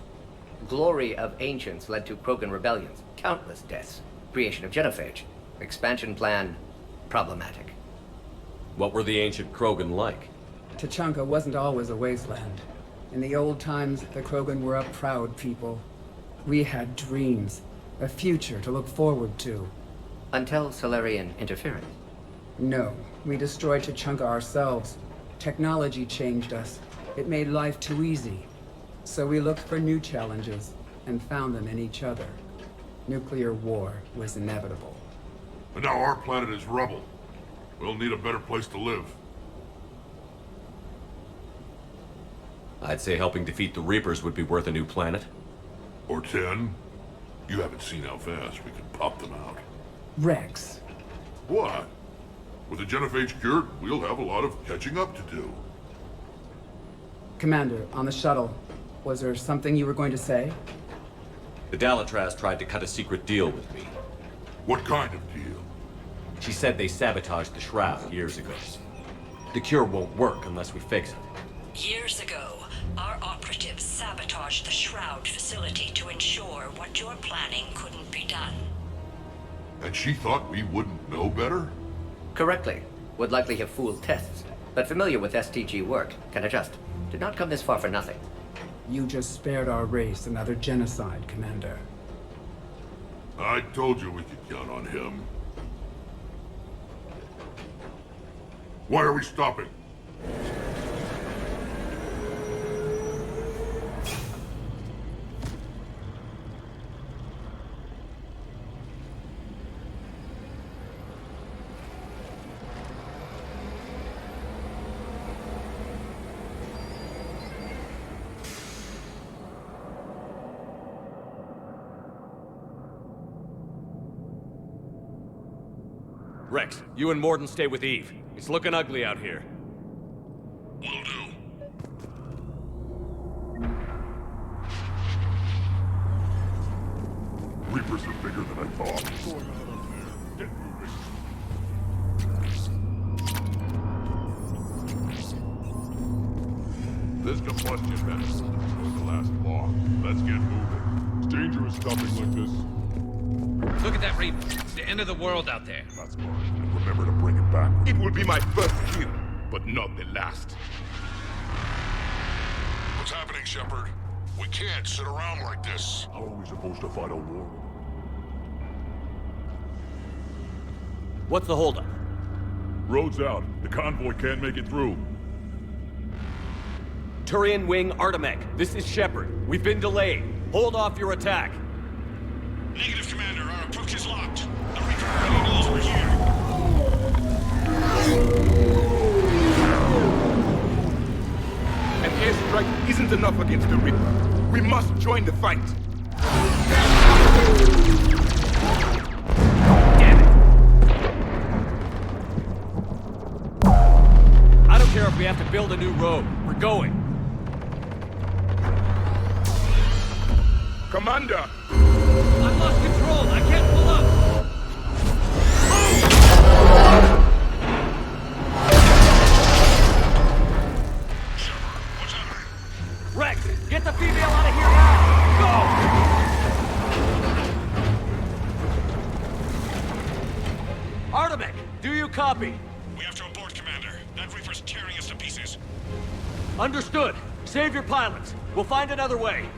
Glory of Ancients led to Krogan rebellions, countless deaths, creation of Genophage. Expansion plan, problematic. What were the ancient Krogan like? Tuchanka wasn't always a wasteland. In the old times, the Krogan were a proud people. We had dreams, a future to look forward to. Until Solarian interference? No, we destroyed Tuchanka ourselves. Technology changed us. It made life too easy. So we looked for new challenges, and found them in each other. Nuclear war was inevitable. And now our planet is rubble. We'll need a better place to live. I'd say helping defeat the Reapers would be worth a new planet. Or 10. You haven't seen how fast we can pop them out. Rex. What? With the Genophage cured, we'll have a lot of catching up to do. Commander, on the shuttle, was there something you were going to say? The Dalatraz tried to cut a secret deal with me. What kind of deal? She said they sabotaged the Shroud years ago. The cure won't work unless we fix it. Years ago, our operatives sabotaged the Shroud facility to ensure what you're planning couldn't be done. And she thought we wouldn't know better? Correctly. Would likely have fooled tests, but familiar with STG work, can adjust. Did not come this far for nothing. You just spared our race another genocide, Commander. I told you we could count on him. Why are we stopping? Rex, you and Morden stay with Eve. It's looking ugly out here. Will do. Reapers are bigger than I thought. What's going on up there? Get moving. This combustion method isn't going to last long. Let's get moving. It's dangerous stopping like this. Look at that Reaper. It's the end of the world out there. That's fine. And remember to bring it back. It will be my first kill, but not the last. What's happening, Shepard? We can't sit around like this. How are we supposed to fight a war? What's the holdup? Road's out. The convoy can't make it through. Turian Wing Artemec, this is Shepard. We've been delayed. Hold off your attack. Negative, Commander. Our approach is locked. The Reaper already knows we're here. An airstrike isn't enough against the Reaper. We must join the fight. Damn it! I don't care if we have to build a new road. We're going. Commander! I've lost control. I can't pull up. Rex, get the female out of here now! Go! Artemec, do you copy? We have to abort, Commander. That Reaper's tearing us to pieces. Understood. Save your pilots. We'll find another way.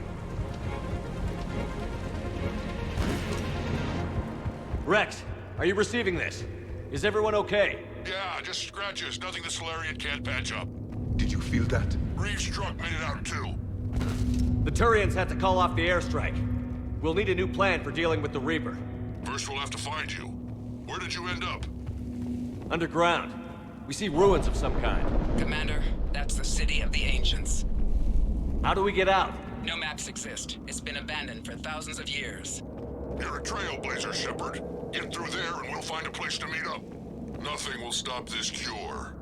Rex, are you receiving this? Is everyone okay? Yeah, just scratches. Nothing the Solarian can't patch up. Did you feel that? Reeves' truck made it out too. The Turians had to call off the airstrike. We'll need a new plan for dealing with the Reaper. First we'll have to find you. Where did you end up? Underground. We see ruins of some kind. Commander, that's the city of the Ancients. How do we get out? No maps exist. It's been abandoned for thousands of years. You're a trailblazer, Shepard. Get through there and we'll find a place to meet up. Nothing will stop this cure.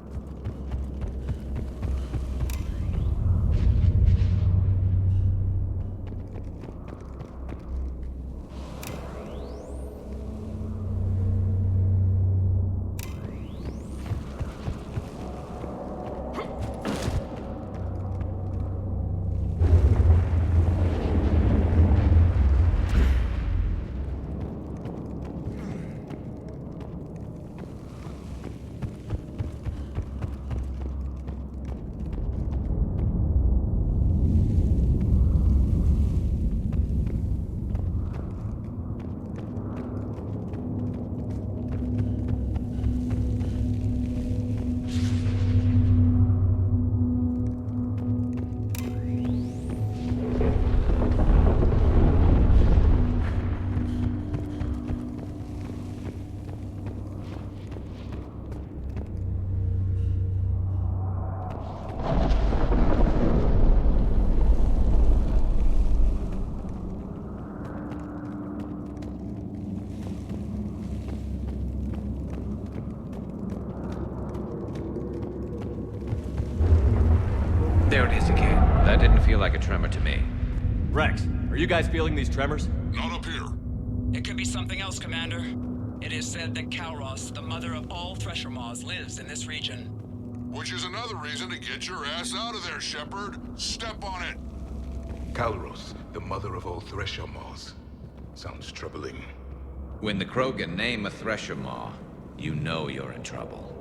There it is again. That didn't feel like a tremor to me. Rex, are you guys feeling these tremors? Not up here. It could be something else, Commander. It is said that Kalros, the mother of all Thresher Maws, lives in this region. Which is another reason to get your ass out of there, Shepard. Step on it. Calros, the mother of all Thresher Maws. Sounds troubling. When the Krogan name a Thresher Maw, you know you're in trouble.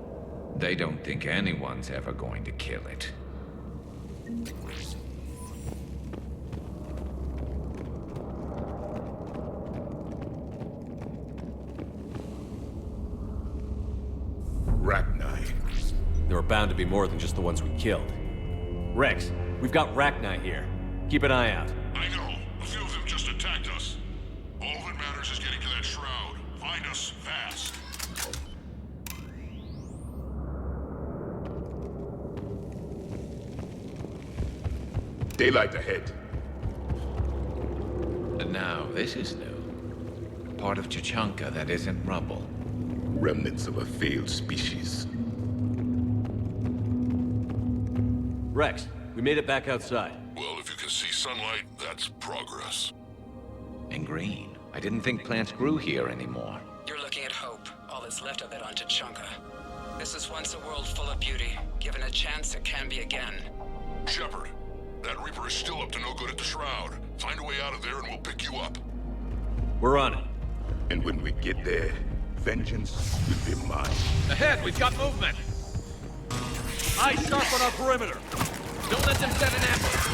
They don't think anyone's ever going to kill it. Rachni. There are bound to be more than just the ones we killed. Rex, we've got Rachni here. Keep an eye out. I know. A few of them just attacked us. All that matters is getting to that shroud. Find us fast. Daylight ahead. And now, this is new. Part of Tuchanka that isn't rubble. Remnants of a failed species. Rex, we made it back outside. Well, if you can see sunlight, that's progress. And green. I didn't think plants grew here anymore. You're looking at hope, all that's left of it on Tuchanka. This is once a world full of beauty. Given a chance, it can be again. Shepard, that Reaper is still up to no good at the Shroud. Find a way out of there and we'll pick you up. We're on it. And when we get there, vengeance will be mine. Ahead, we've got movement! Eyes sharp on our perimeter! Don't let them set an ambush!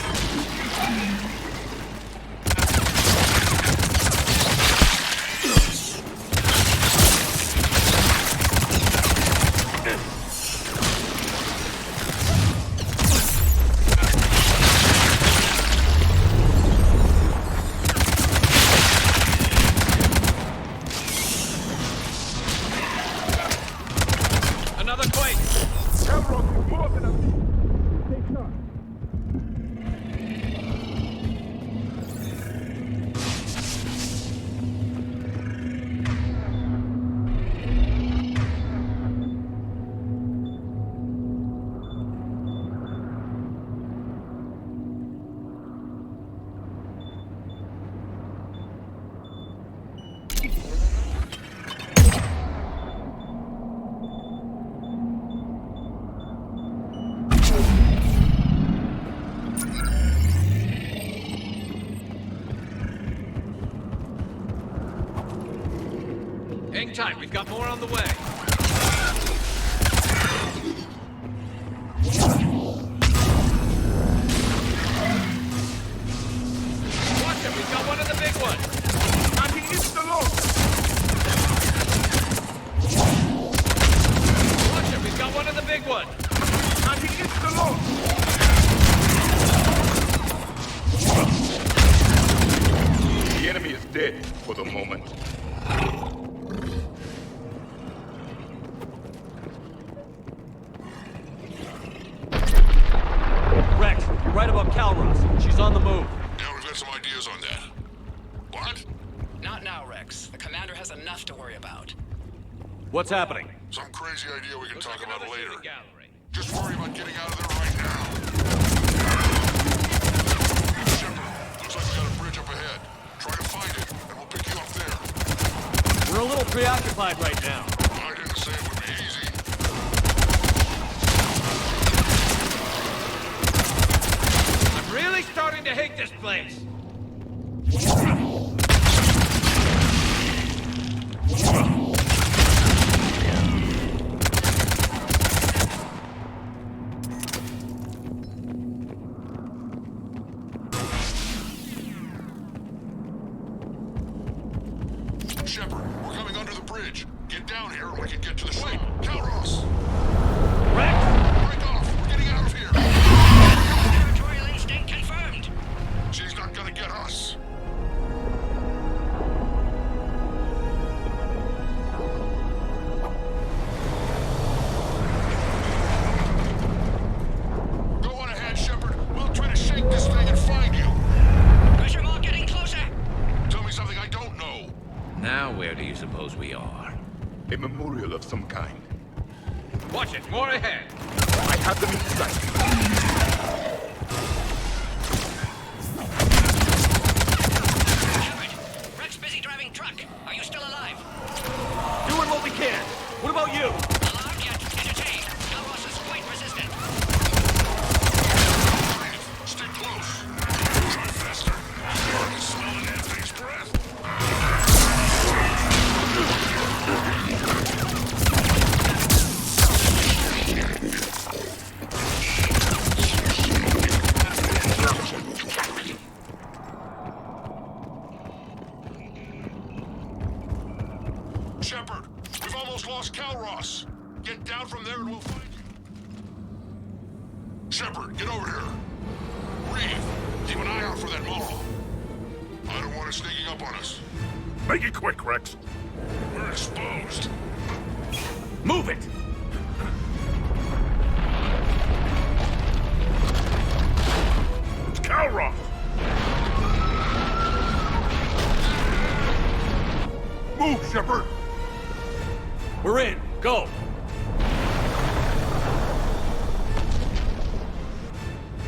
Hang tight, we've got more on the way. Watch it, we've got one of the big ones. Watch it, we've got one of the big ones. The enemy is dead for the moment. Rex, you're right about Calros. She's on the move. Yeah, we've got some ideas on that. What? Not now, Rex. The commander has enough to worry about. What's happening? Some crazy idea we can talk about later. Just worry about getting out of there right now. Shepard, looks like we got a bridge up ahead. Try to find it, and we'll pick you up there. We're a little preoccupied right now. I didn't say it would be easy. I'm really starting to hate this place. Shepard, we're coming under the bridge. Get down here and we can get to the ship. Calros! Rex! Break off! We're getting out of here! Territorial instinct confirmed. She's not gonna get us. Go on ahead, Shepard. We'll try to shake this thing and find you. Pressure mark getting closer. Tell me something I don't know. Now where do you suppose we are? A memorial of some kind. Watch it, more ahead. I have them in sight. Shepard, Rex busy driving truck. Are you still alive? Doing what we can. What about you? Alarmed yet? Entertained. Calros is quite resistant. Shepard, get over here. Reeve, keep an eye out for that mall. I don't want it sneaking up on us. Make it quick, Rex. We're exposed. Move it! It's Calroth! Move, Shepard! We're in. Go!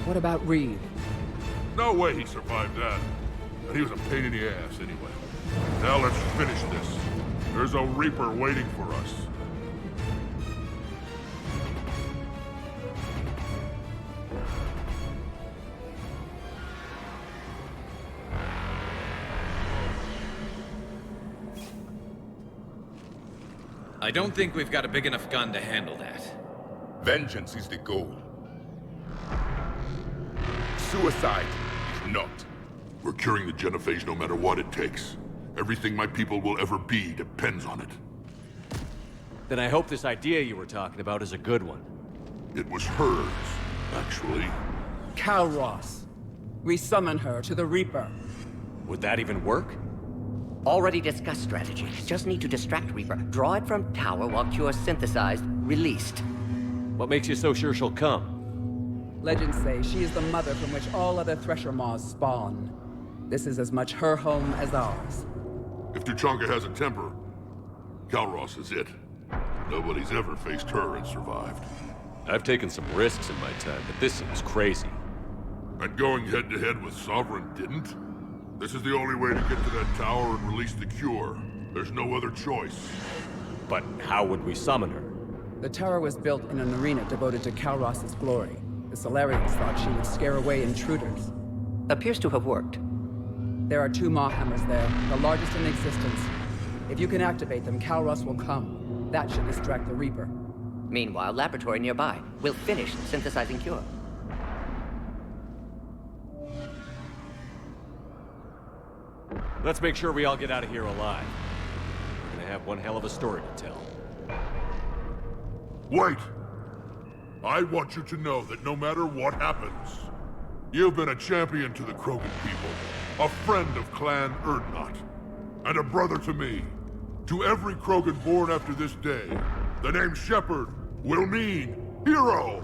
What about Reeve? No way he survived that. And he was a pain in the ass anyway. Now let's finish this. There's a Reaper waiting for us. I don't think we've got a big enough gun to handle that. Vengeance is the goal. Suicide is not. We're curing the Genophage no matter what it takes. Everything my people will ever be depends on it. Then I hope this idea you were talking about is a good one. It was hers, actually. Calroth. We summon her to the Reaper. Would that even work? Already discussed strategy. Just need to distract Reaper. Draw it from tower while Cure's synthesized, released. What makes you so sure she'll come? Legends say she is the mother from which all other Thresher Maws spawn. This is as much her home as ours. If Tuchanka has a temper, Calroth is it. Nobody's ever faced her and survived. I've taken some risks in my time, but this seems crazy. And going head-to-head with Sovereign didn't? This is the only way to get to that tower and release the cure. There's no other choice. But how would we summon her? The tower was built in an arena devoted to Calroth's glory. The Solarians thought she would scare away intruders. Appears to have worked. There are 2 Maw hammers there, the largest in existence. If you can activate them, Calroth will come. That should distract the Reaper. Meanwhile, laboratory nearby. We'll finish synthesizing Cure. Let's make sure we all get out of here alive. We're gonna have one hell of a story to tell. Wait! I want you to know that no matter what happens, you've been a champion to the Krogan people, a friend of Clan Erdnot, and a brother to me. To every Krogan born after this day, the name Shepard will mean hero!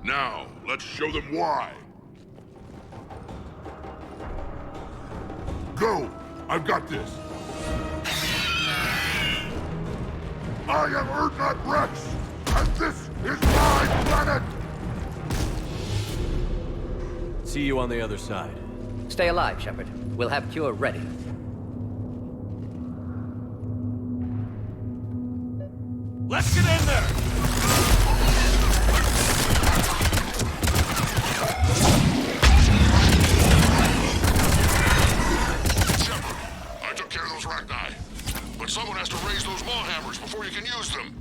Now, let's show them why. Go! I've got this! I am Erdnot Rex, and this is my planet! See you on the other side. Stay alive, Shepard. We'll have Cure ready. Let's get in there! Shepard, I took care of those Rachni. But someone has to raise those Maw hammers before you can use them.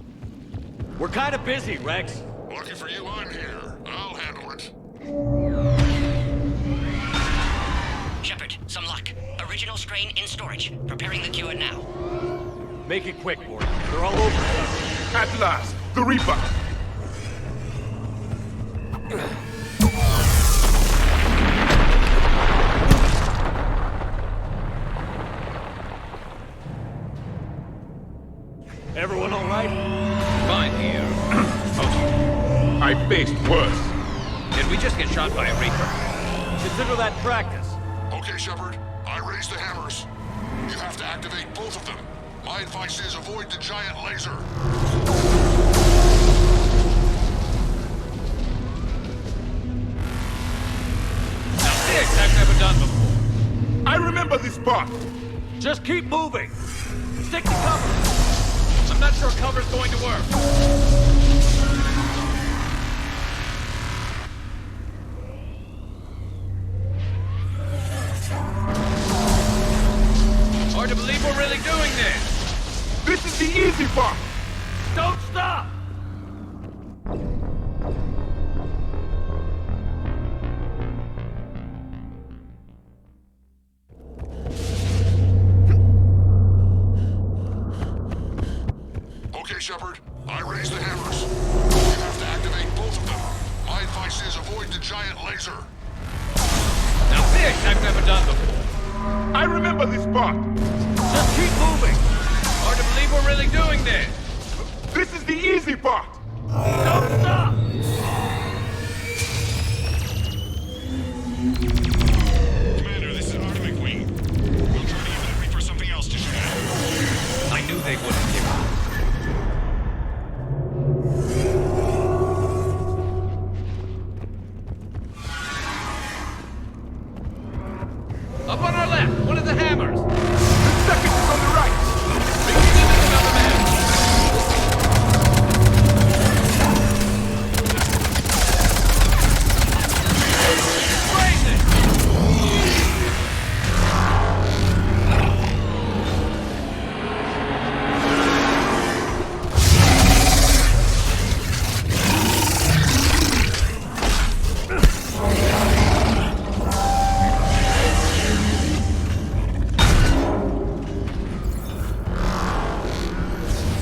We're kind of busy, Rex. Lucky for you, I'm here. I'll handle it. Shepard, some luck. Original strain in storage. Preparing the cure now. Make it quick, Morty. They're all over us. At last, the Reaper! Everyone all right? Fine here. I faced worse. Did we just get shot by a Reaper? Consider that practice. Okay, Shepard. I raised the hammers. You have to activate both of them. My advice is avoid the giant laser. Now this I've never done before. I remember this part. Just keep moving. Stick to cover. I'm not sure cover's going to work. Hard to believe we're really doing this. This is the easy part. Don't stop! Okay, Shepard. I raised the hammers. You have to activate both laser! Now this I've never done before. I remember this part! Just keep moving! Hard to believe we're really doing this! This is the easy part! Don't stop! Commander, this is Artemis Wing. We'll try to give the Reaper something else to shoot at. I knew they wouldn't give up. Up on our left, one of the hammers. The second is on the right! Making into another man. Raise it!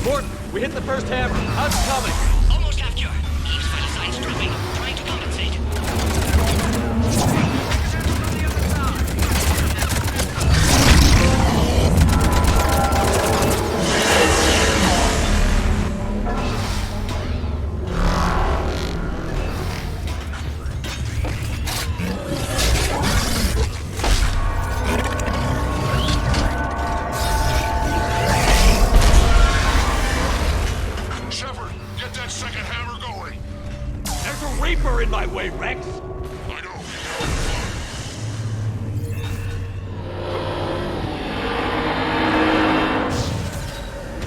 Morton, we hit the first hammer. How's it coming? Almost half cure. Eve's vital signs dropping. Trying to compensate. Shepard, get that second hammer going! There's a Reaper in my way, Rex. I know.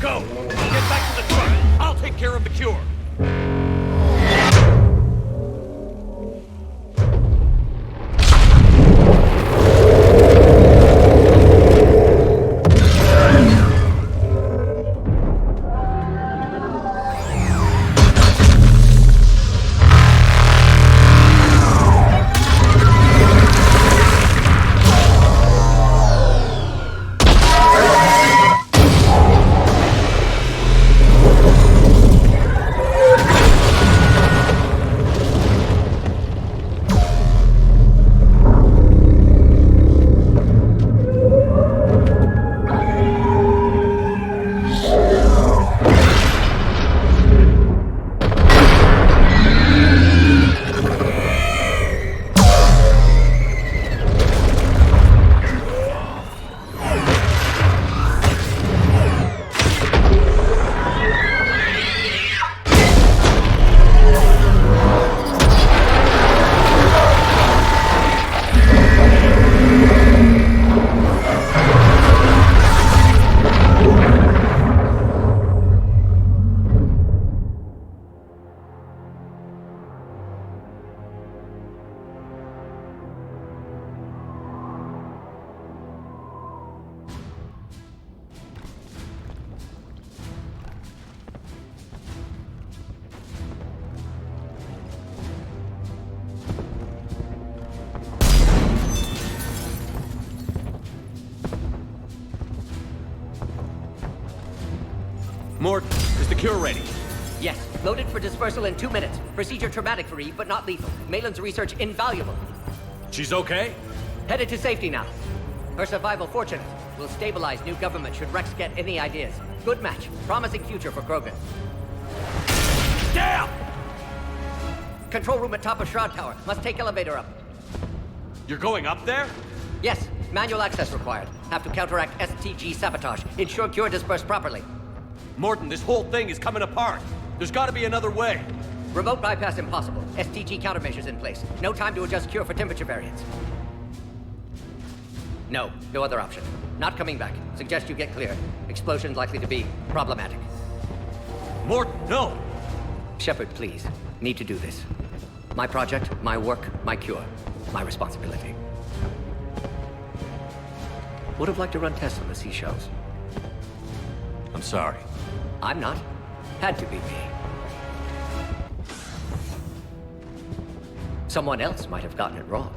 Go! Get back to the truck. I'll take care of the cure. Morton, is the cure ready? Yes, loaded for dispersal in 2 minutes. Procedure traumatic for Eve, but not lethal. Malin's research invaluable. She's okay? Headed to safety now. Her survival fortunate. Will stabilize new government should Rex get any ideas. Good match. Promising future for Krogan. Down! Control room at top of Shroud Tower. Must take elevator up. You're going up there? Yes, manual access required. Have to counteract STG sabotage. Ensure cure dispersed properly. Morton, this whole thing is coming apart. There's got to be another way. Remote bypass impossible. STG countermeasures in place. No time to adjust cure for temperature variance. No other option. Not coming back. Suggest you get clear. Explosion likely to be problematic. Morton, no! Shepard, please. Need to do this. My project, my work, my cure. My responsibility. Would have liked to run tests on the seashells. I'm sorry. I'm not. Had to be me. Someone else might have gotten it wrong.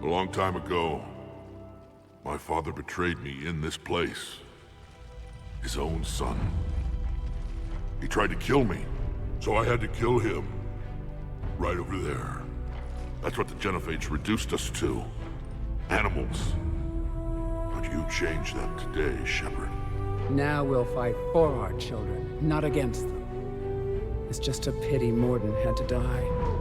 A long time ago, my father betrayed me in this place. His own son. He tried to kill me, so I had to kill him. Right over there. That's what the Genophage reduced us to. Animals. But you changed that today, Shepard. Now we'll fight for our children, not against them. It's just a pity Morden had to die.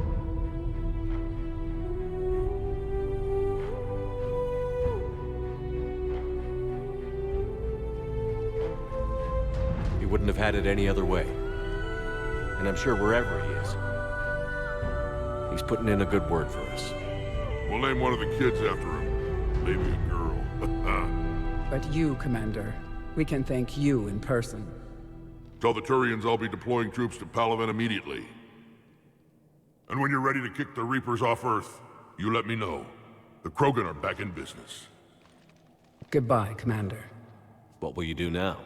He wouldn't have had it any other way. And I'm sure wherever he is, he's putting in a good word for us. We'll name one of the kids after him. Maybe a girl. But you, Commander, we can thank you in person. Tell the Turians I'll be deploying troops to Palaven immediately. And when you're ready to kick the Reapers off Earth, you let me know. The Krogan are back in business. Goodbye, Commander. What will you do now?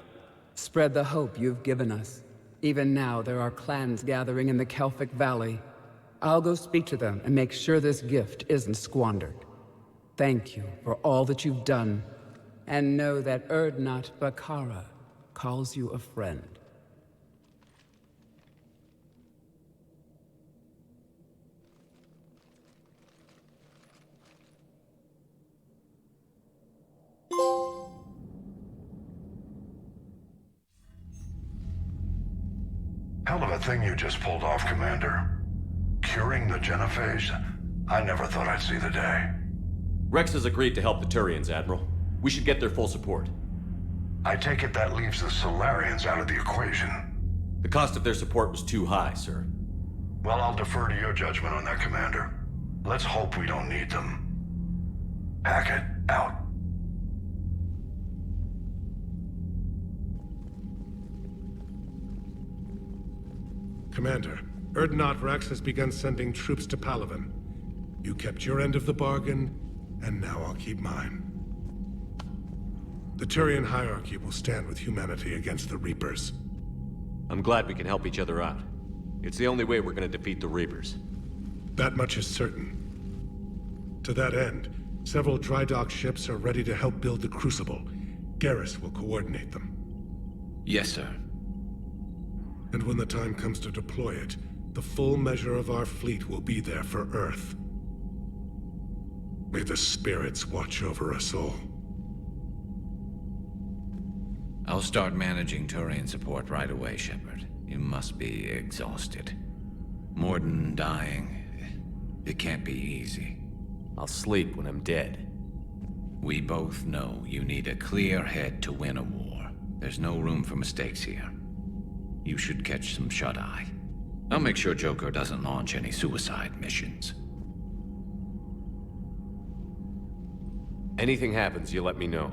Spread the hope you've given us. Even now, there are clans gathering in the Kelphic Valley. I'll go speak to them and make sure this gift isn't squandered. Thank you for all that you've done, and know that Erdnot Bakara calls you a friend. Hell of a thing you just pulled off, Commander. Curing the Genophage? I never thought I'd see the day. Rex has agreed to help the Turians, Admiral. We should get their full support. I take it that leaves the Solarians out of the equation. The cost of their support was too high, sir. Well, I'll defer to your judgment on that, Commander. Let's hope we don't need them. Hackett, out. Commander, Erdnot Rex has begun sending troops to Palaven. You kept your end of the bargain, and now I'll keep mine. The Turian hierarchy will stand with humanity against the Reapers. I'm glad we can help each other out. It's the only way we're gonna defeat the Reapers. That much is certain. To that end, several dry dock ships are ready to help build the Crucible. Garrus will coordinate them. Yes, sir. And when the time comes to deploy it, the full measure of our fleet will be there for Earth. May the spirits watch over us all. I'll start managing Turian support right away, Shepard. You must be exhausted. Morden dying. It can't be easy. I'll sleep when I'm dead. We both know you need a clear head to win a war. There's no room for mistakes here. You should catch some shut-eye. I'll make sure Joker doesn't launch any suicide missions. Anything happens, you let me know.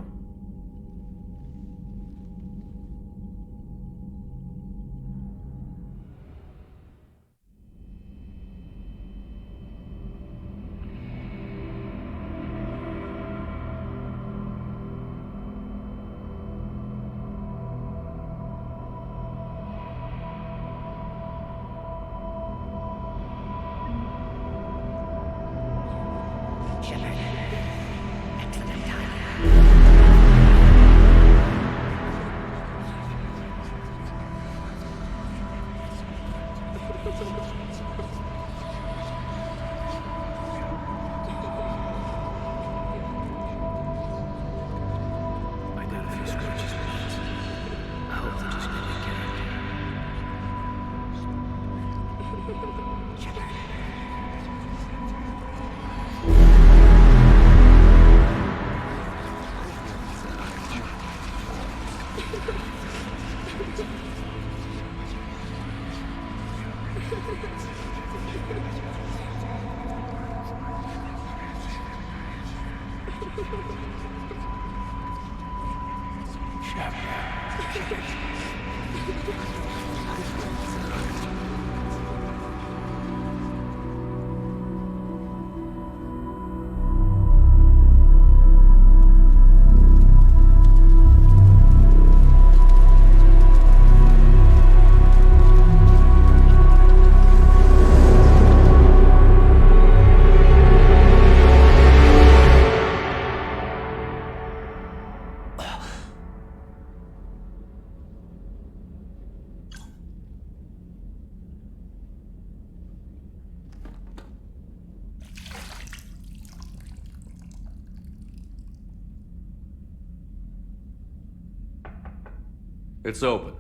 It's open.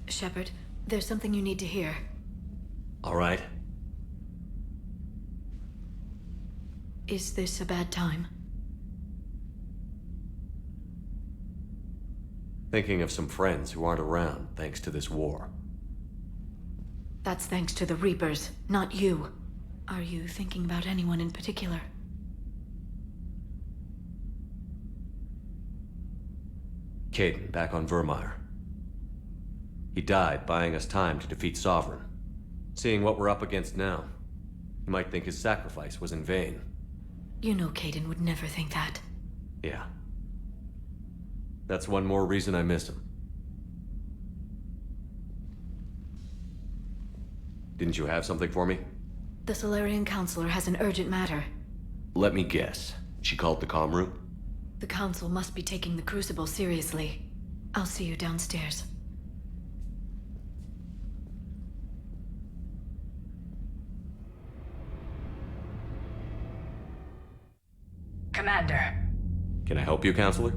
Shepard, there's something you need to hear. All right. Is this a bad time? Thinking of some friends who aren't around thanks to this war. That's thanks to the Reapers, not you. Are you thinking about anyone in particular? Caden, back on Vermeer. He died buying us time to defeat Sovereign. Seeing what we're up against now, you might think his sacrifice was in vain. You know Caden would never think that. Yeah. That's one more reason I miss him. Didn't you have something for me? The Solarian Counselor has an urgent matter. Let me guess. She called the comm room? The Council must be taking the Crucible seriously. I'll see you downstairs. Commander. Can I help you, Counselor?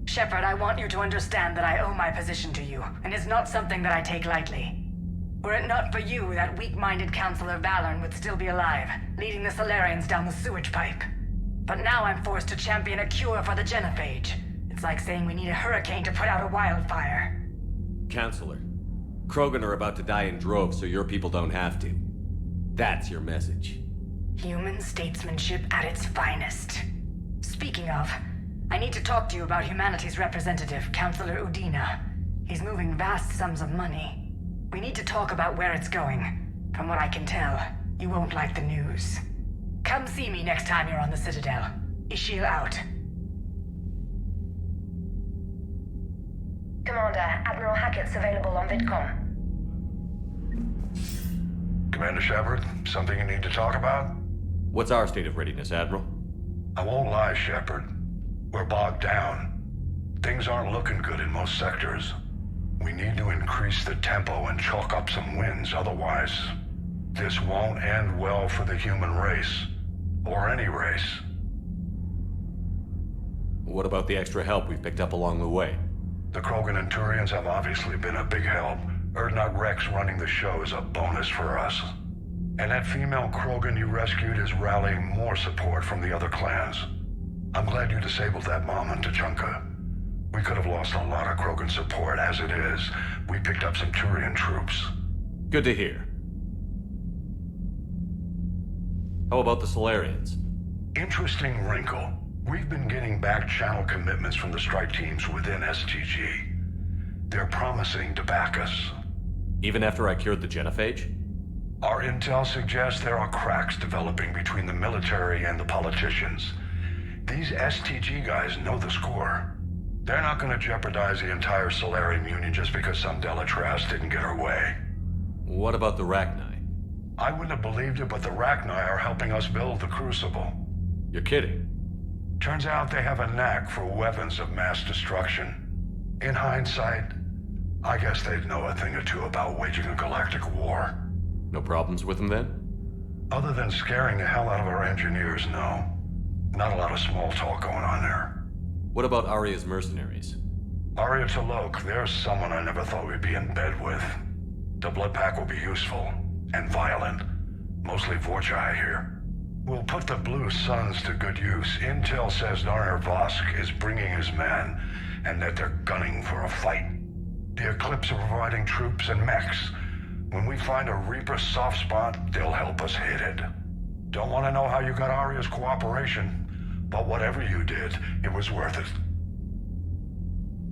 Shepard, I want you to understand that I owe my position to you, and it's not something that I take lightly. Were it not for you, that weak-minded Counselor Valorn would still be alive, leading the Solarians down the sewage pipe. But now I'm forced to champion a cure for the Genophage. It's like saying we need a hurricane to put out a wildfire. Counselor, Krogan are about to die in droves so your people don't have to. That's your message. Human statesmanship at its finest. Speaking of, I need to talk to you about humanity's representative, Counselor Udina. He's moving vast sums of money. We need to talk about where it's going. From what I can tell, you won't like the news. Come see me next time you're on the Citadel. Ishil out. Commander, Admiral Hackett's available on VidCom. Commander Shepard, something you need to talk about? What's our state of readiness, Admiral? I won't lie, Shepard. We're bogged down. Things aren't looking good in most sectors. We need to increase the tempo and chalk up some wins, otherwise this won't end well for the human race. Or any race. What about the extra help we've picked up along the way? The Krogan and Turians have obviously been a big help. Urdnot Rex running the show is a bonus for us. And that female Krogan you rescued is rallying more support from the other clans. I'm glad you disabled that mom in Tuchanka. We could have lost a lot of Krogan support as it is. We picked up some Turian troops. Good to hear. How about the Solarians? Interesting wrinkle. We've been getting back channel commitments from the strike teams within STG. They're promising to back us. Even after I cured the Genophage? Our intel suggests there are cracks developing between the military and the politicians. These STG guys know the score. They're not going to jeopardize the entire Solarian Union just because some Delatras didn't get her way. What about the Rachni? I wouldn't have believed it, but the Rachni are helping us build the Crucible. You're kidding. Turns out they have a knack for weapons of mass destruction. In hindsight, I guess they'd know a thing or two about waging a galactic war. No problems with them then? Other than scaring the hell out of our engineers, no. Not a lot of small talk going on there. What about Aria's mercenaries? Aria T'Lok, there's someone I never thought we'd be in bed with. The blood pack will be useful. And violent. Mostly Vorchai here. We'll put the Blue Suns to good use. Intel says Narner Vosk is bringing his men, and that they're gunning for a fight. The Eclipse are providing troops and mechs. When we find a Reaper soft spot, they'll help us hit it. Don't want to know how you got Aria's cooperation, but whatever you did, it was worth it.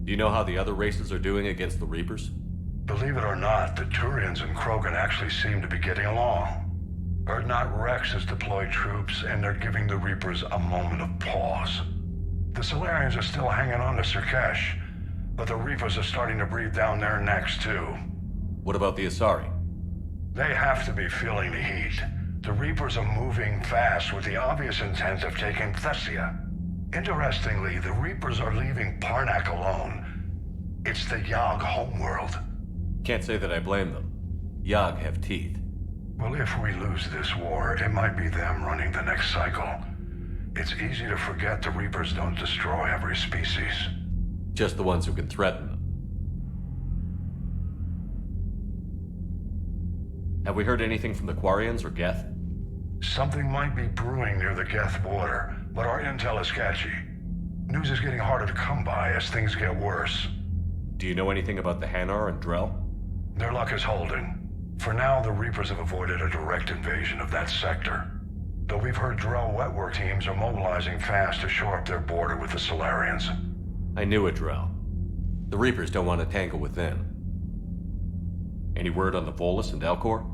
Do you know how the other races are doing against the Reapers? Believe it or not, the Turians and Krogan actually seem to be getting along. Urdnot Rex has deployed troops, and they're giving the Reapers a moment of pause. The Solarians are still hanging on to Surkesh, but the Reapers are starting to breathe down their necks, too. What about the Asari? They have to be feeling the heat. The Reapers are moving fast with the obvious intent of taking Thessia. Interestingly, the Reapers are leaving Parnak alone. It's the Yogg homeworld. Can't say that I blame them. Yogg have teeth. Well, if we lose this war, it might be them running the next cycle. It's easy to forget the Reapers don't destroy every species. Just the ones who can threaten them. Have we heard anything from the Quarians or Geth? Something might be brewing near the Geth border, but our intel is sketchy. News is getting harder to come by as things get worse. Do you know anything about the Hanar and Drell? Their luck is holding. For now, the Reapers have avoided a direct invasion of that sector. Though we've heard Drell wetwork teams are mobilizing fast to shore up their border with the Solarians. I knew it, Drell. The Reapers don't want to tangle with them. Any word on the Volus and Elcor?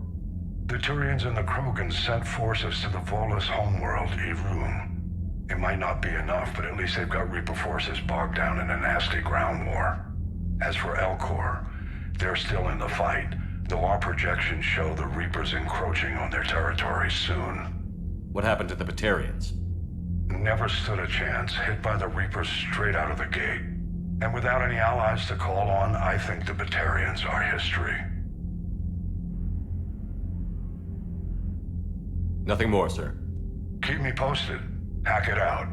The Turians and the Krogans sent forces to the Volus homeworld, Irun. It might not be enough, but at least they've got Reaper forces bogged down in a nasty ground war. As for Elcor, they're still in the fight, though our projections show the Reapers encroaching on their territory soon. What happened to the Batarians? Never stood a chance, hit by the Reapers straight out of the gate. And without any allies to call on, I think the Batarians are history. Nothing more, sir. Keep me posted. Hack it out.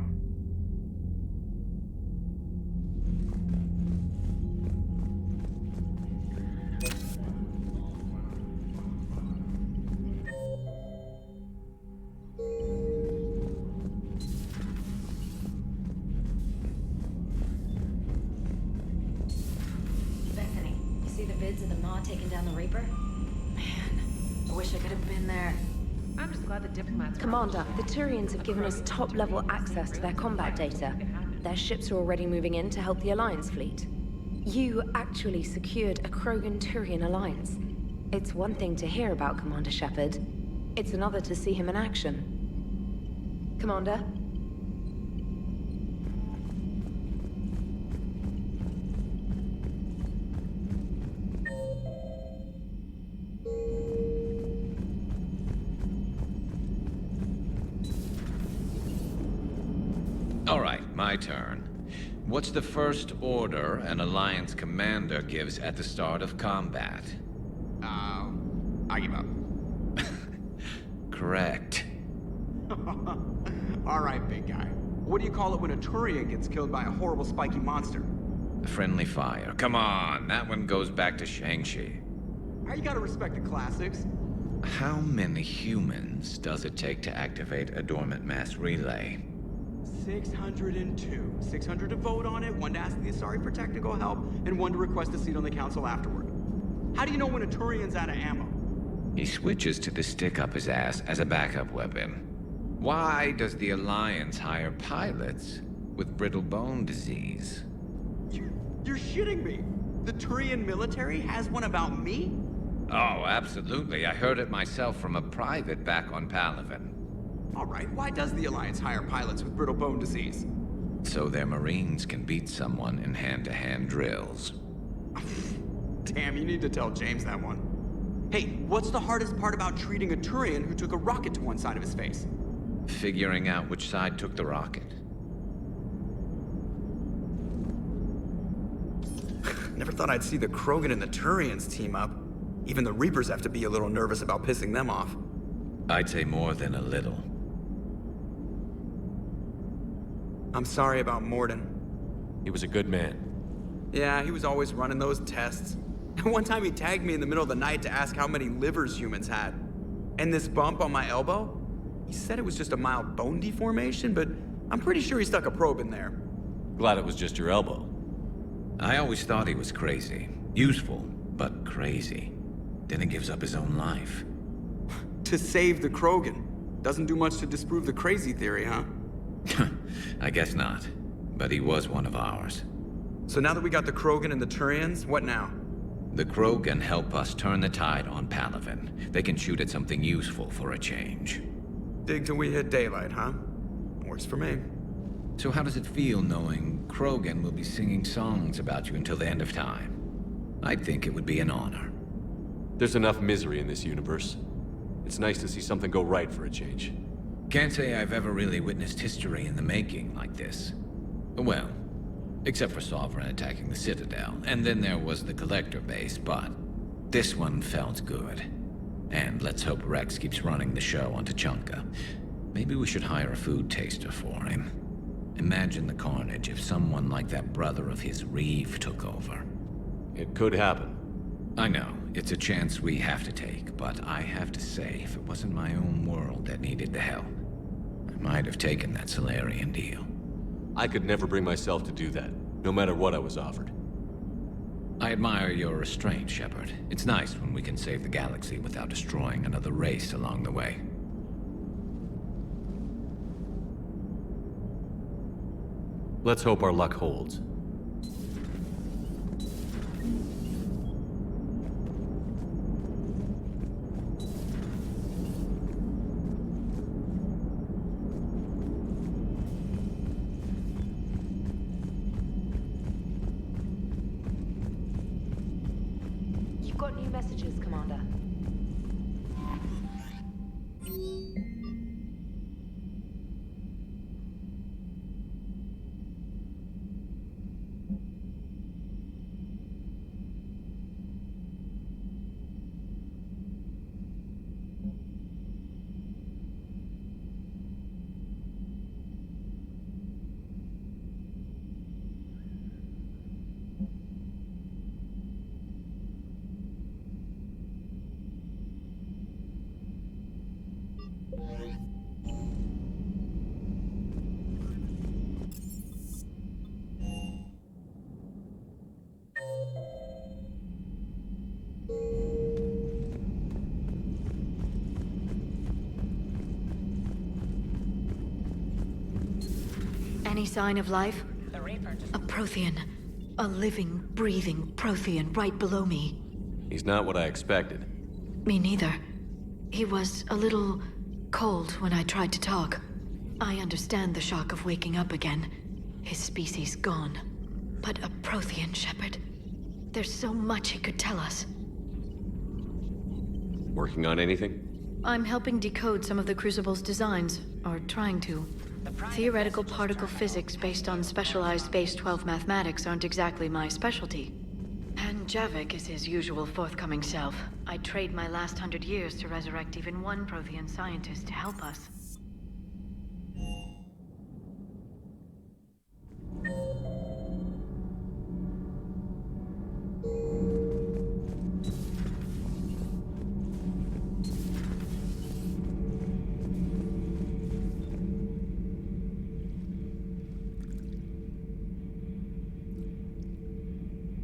Bethany, you see the vids of the Maw taking down the Reaper? Man, I wish I could have been there. I'm just glad the diplomats... Commander, the Turians have given us top-level access to their combat data. Their ships are already moving in to help the Alliance fleet. You actually secured a Krogan-Turian alliance. It's one thing to hear about Commander Shepard. It's another to see him in action. Commander? All right, my turn. What's the first order an Alliance commander gives at the start of combat? I give up. Correct. All right, big guy. What do you call it when a Turian gets killed by a horrible spiky monster? Friendly fire. Come on, that one goes back to Shang-Chi. You gotta respect the classics. How many humans does it take to activate a dormant mass relay? 602. 600 to vote on it, 1 to ask the Asari for technical help, and 1 to request a seat on the council afterward. How do you know when a Turian's out of ammo? He switches to the stick up his ass as a backup weapon. Why does the Alliance hire pilots with brittle bone disease? You're shitting me. The Turian military has one about me? Oh, absolutely. I heard it myself from a private back on Palaven. All right, why does the Alliance hire pilots with brittle bone disease? So their Marines can beat someone in hand-to-hand drills. Damn, you need to tell James that one. Hey, what's the hardest part about treating a Turian who took a rocket to one side of his face? Figuring out which side took the rocket. Never thought I'd see the Krogan and the Turians team up. Even the Reapers have to be a little nervous about pissing them off. I'd say more than a little. I'm sorry about Morden. He was a good man. Yeah, he was always running those tests. And one time he tagged me in the middle of the night to ask how many livers humans had. And this bump on my elbow? He said it was just a mild bone deformation, but I'm pretty sure he stuck a probe in there. Glad it was just your elbow. I always thought he was crazy. Useful, but crazy. Then he gives up his own life. To save the Krogan. Doesn't do much to disprove the crazy theory, huh? I guess not. But he was one of ours. So now that we got the Krogan and the Turians, what now? The Krogan help us turn the tide on Palaven. They can shoot at something useful for a change. Dig till we hit daylight, huh? Works for me. So how does it feel knowing Krogan will be singing songs about you until the end of time? I think it would be an honor. There's enough misery in this universe. It's nice to see something go right for a change. Can't say I've ever really witnessed history in the making like this. Well, except for Sovereign attacking the Citadel, and then there was the Collector base, but this one felt good. And let's hope Rex keeps running the show on Tuchanka. Maybe we should hire a food taster for him. Imagine the carnage if someone like that brother of his, Reeve, took over. It could happen. I know, it's a chance we have to take, but I have to say, if it wasn't my own world that needed the help, I might have taken that Solarian deal. I could never bring myself to do that, no matter what I was offered. I admire your restraint, Shepard. It's nice when we can save the galaxy without destroying another race along the way. Let's hope our luck holds. You've got new messages, Commander. Any sign of life? A Prothean. A living, breathing Prothean right below me. He's not what I expected. Me neither. He was a little cold when I tried to talk. I understand the shock of waking up again. His species gone. But a Prothean, Shepard. There's so much he could tell us. Working on anything? I'm helping decode some of the Crucible's designs, or trying to. Theoretical particle physics based on specialized Base 12 mathematics aren't exactly my specialty. And Javik is his usual forthcoming self. I'd trade my last 100 years to resurrect even one Prothean scientist to help us.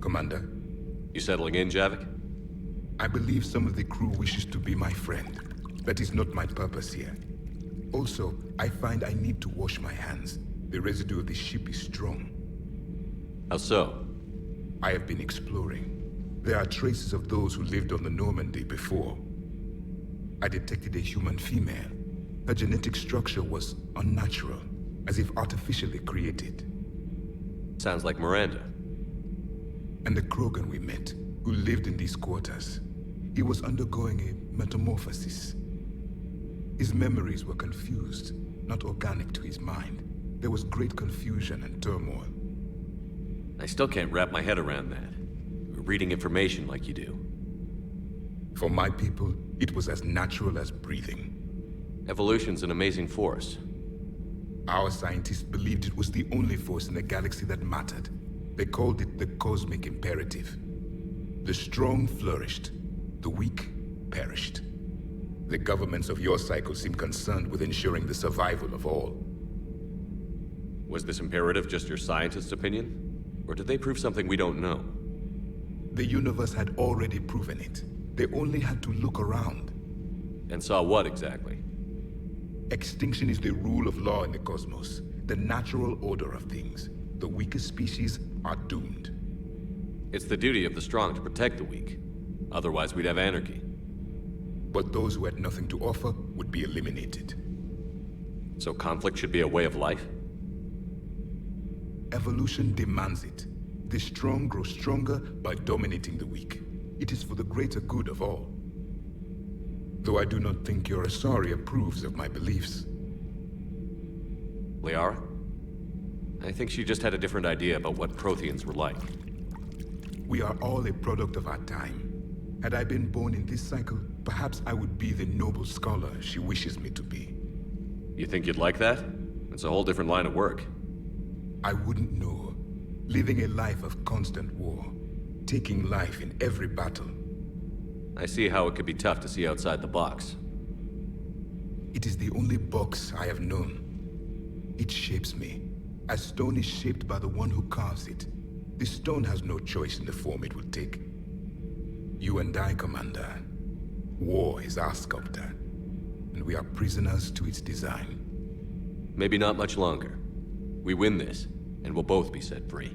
Commander? You settling in, Javik? I believe some of the crew wishes to be my friend. That is not my purpose here. Also, I find I need to wash my hands. The residue of the ship is strong. How so? I have been exploring. There are traces of those who lived on the Normandy before. I detected a human female. Her genetic structure was unnatural, as if artificially created. Sounds like Miranda. And the Krogan we met, who lived in these quarters. He was undergoing a metamorphosis. His memories were confused, not organic to his mind. There was great confusion and turmoil. I still can't wrap my head around that. Reading information like you do. For my people, it was as natural as breathing. Evolution's an amazing force. Our scientists believed it was the only force in the galaxy that mattered. They called it the cosmic imperative. The strong flourished, the weak perished. The governments of your cycle seem concerned with ensuring the survival of all. Was this imperative just your scientist's opinion? Or did they prove something we don't know? The universe had already proven it. They only had to look around. And saw what exactly? Extinction is the rule of law in the cosmos, the natural order of things. The weakest species are doomed. It's the duty of the strong to protect the weak. Otherwise, we'd have anarchy. But those who had nothing to offer would be eliminated. So conflict should be a way of life? Evolution demands it. The strong grow stronger by dominating the weak. It is for the greater good of all. Though I do not think your Asari approves of my beliefs. Liara? I think she just had a different idea about what Protheans were like. We are all a product of our time. Had I been born in this cycle, perhaps I would be the noble scholar she wishes me to be. You think you'd like that? It's a whole different line of work. I wouldn't know. Living a life of constant war. Taking life in every battle. I see how it could be tough to see outside the box. It is the only box I have known. It shapes me, as stone is shaped by the one who carves it. The stone has no choice in the form it will take. You and I, Commander. War is our sculptor, and we are prisoners to its design. Maybe not much longer. We win this, and we'll both be set free.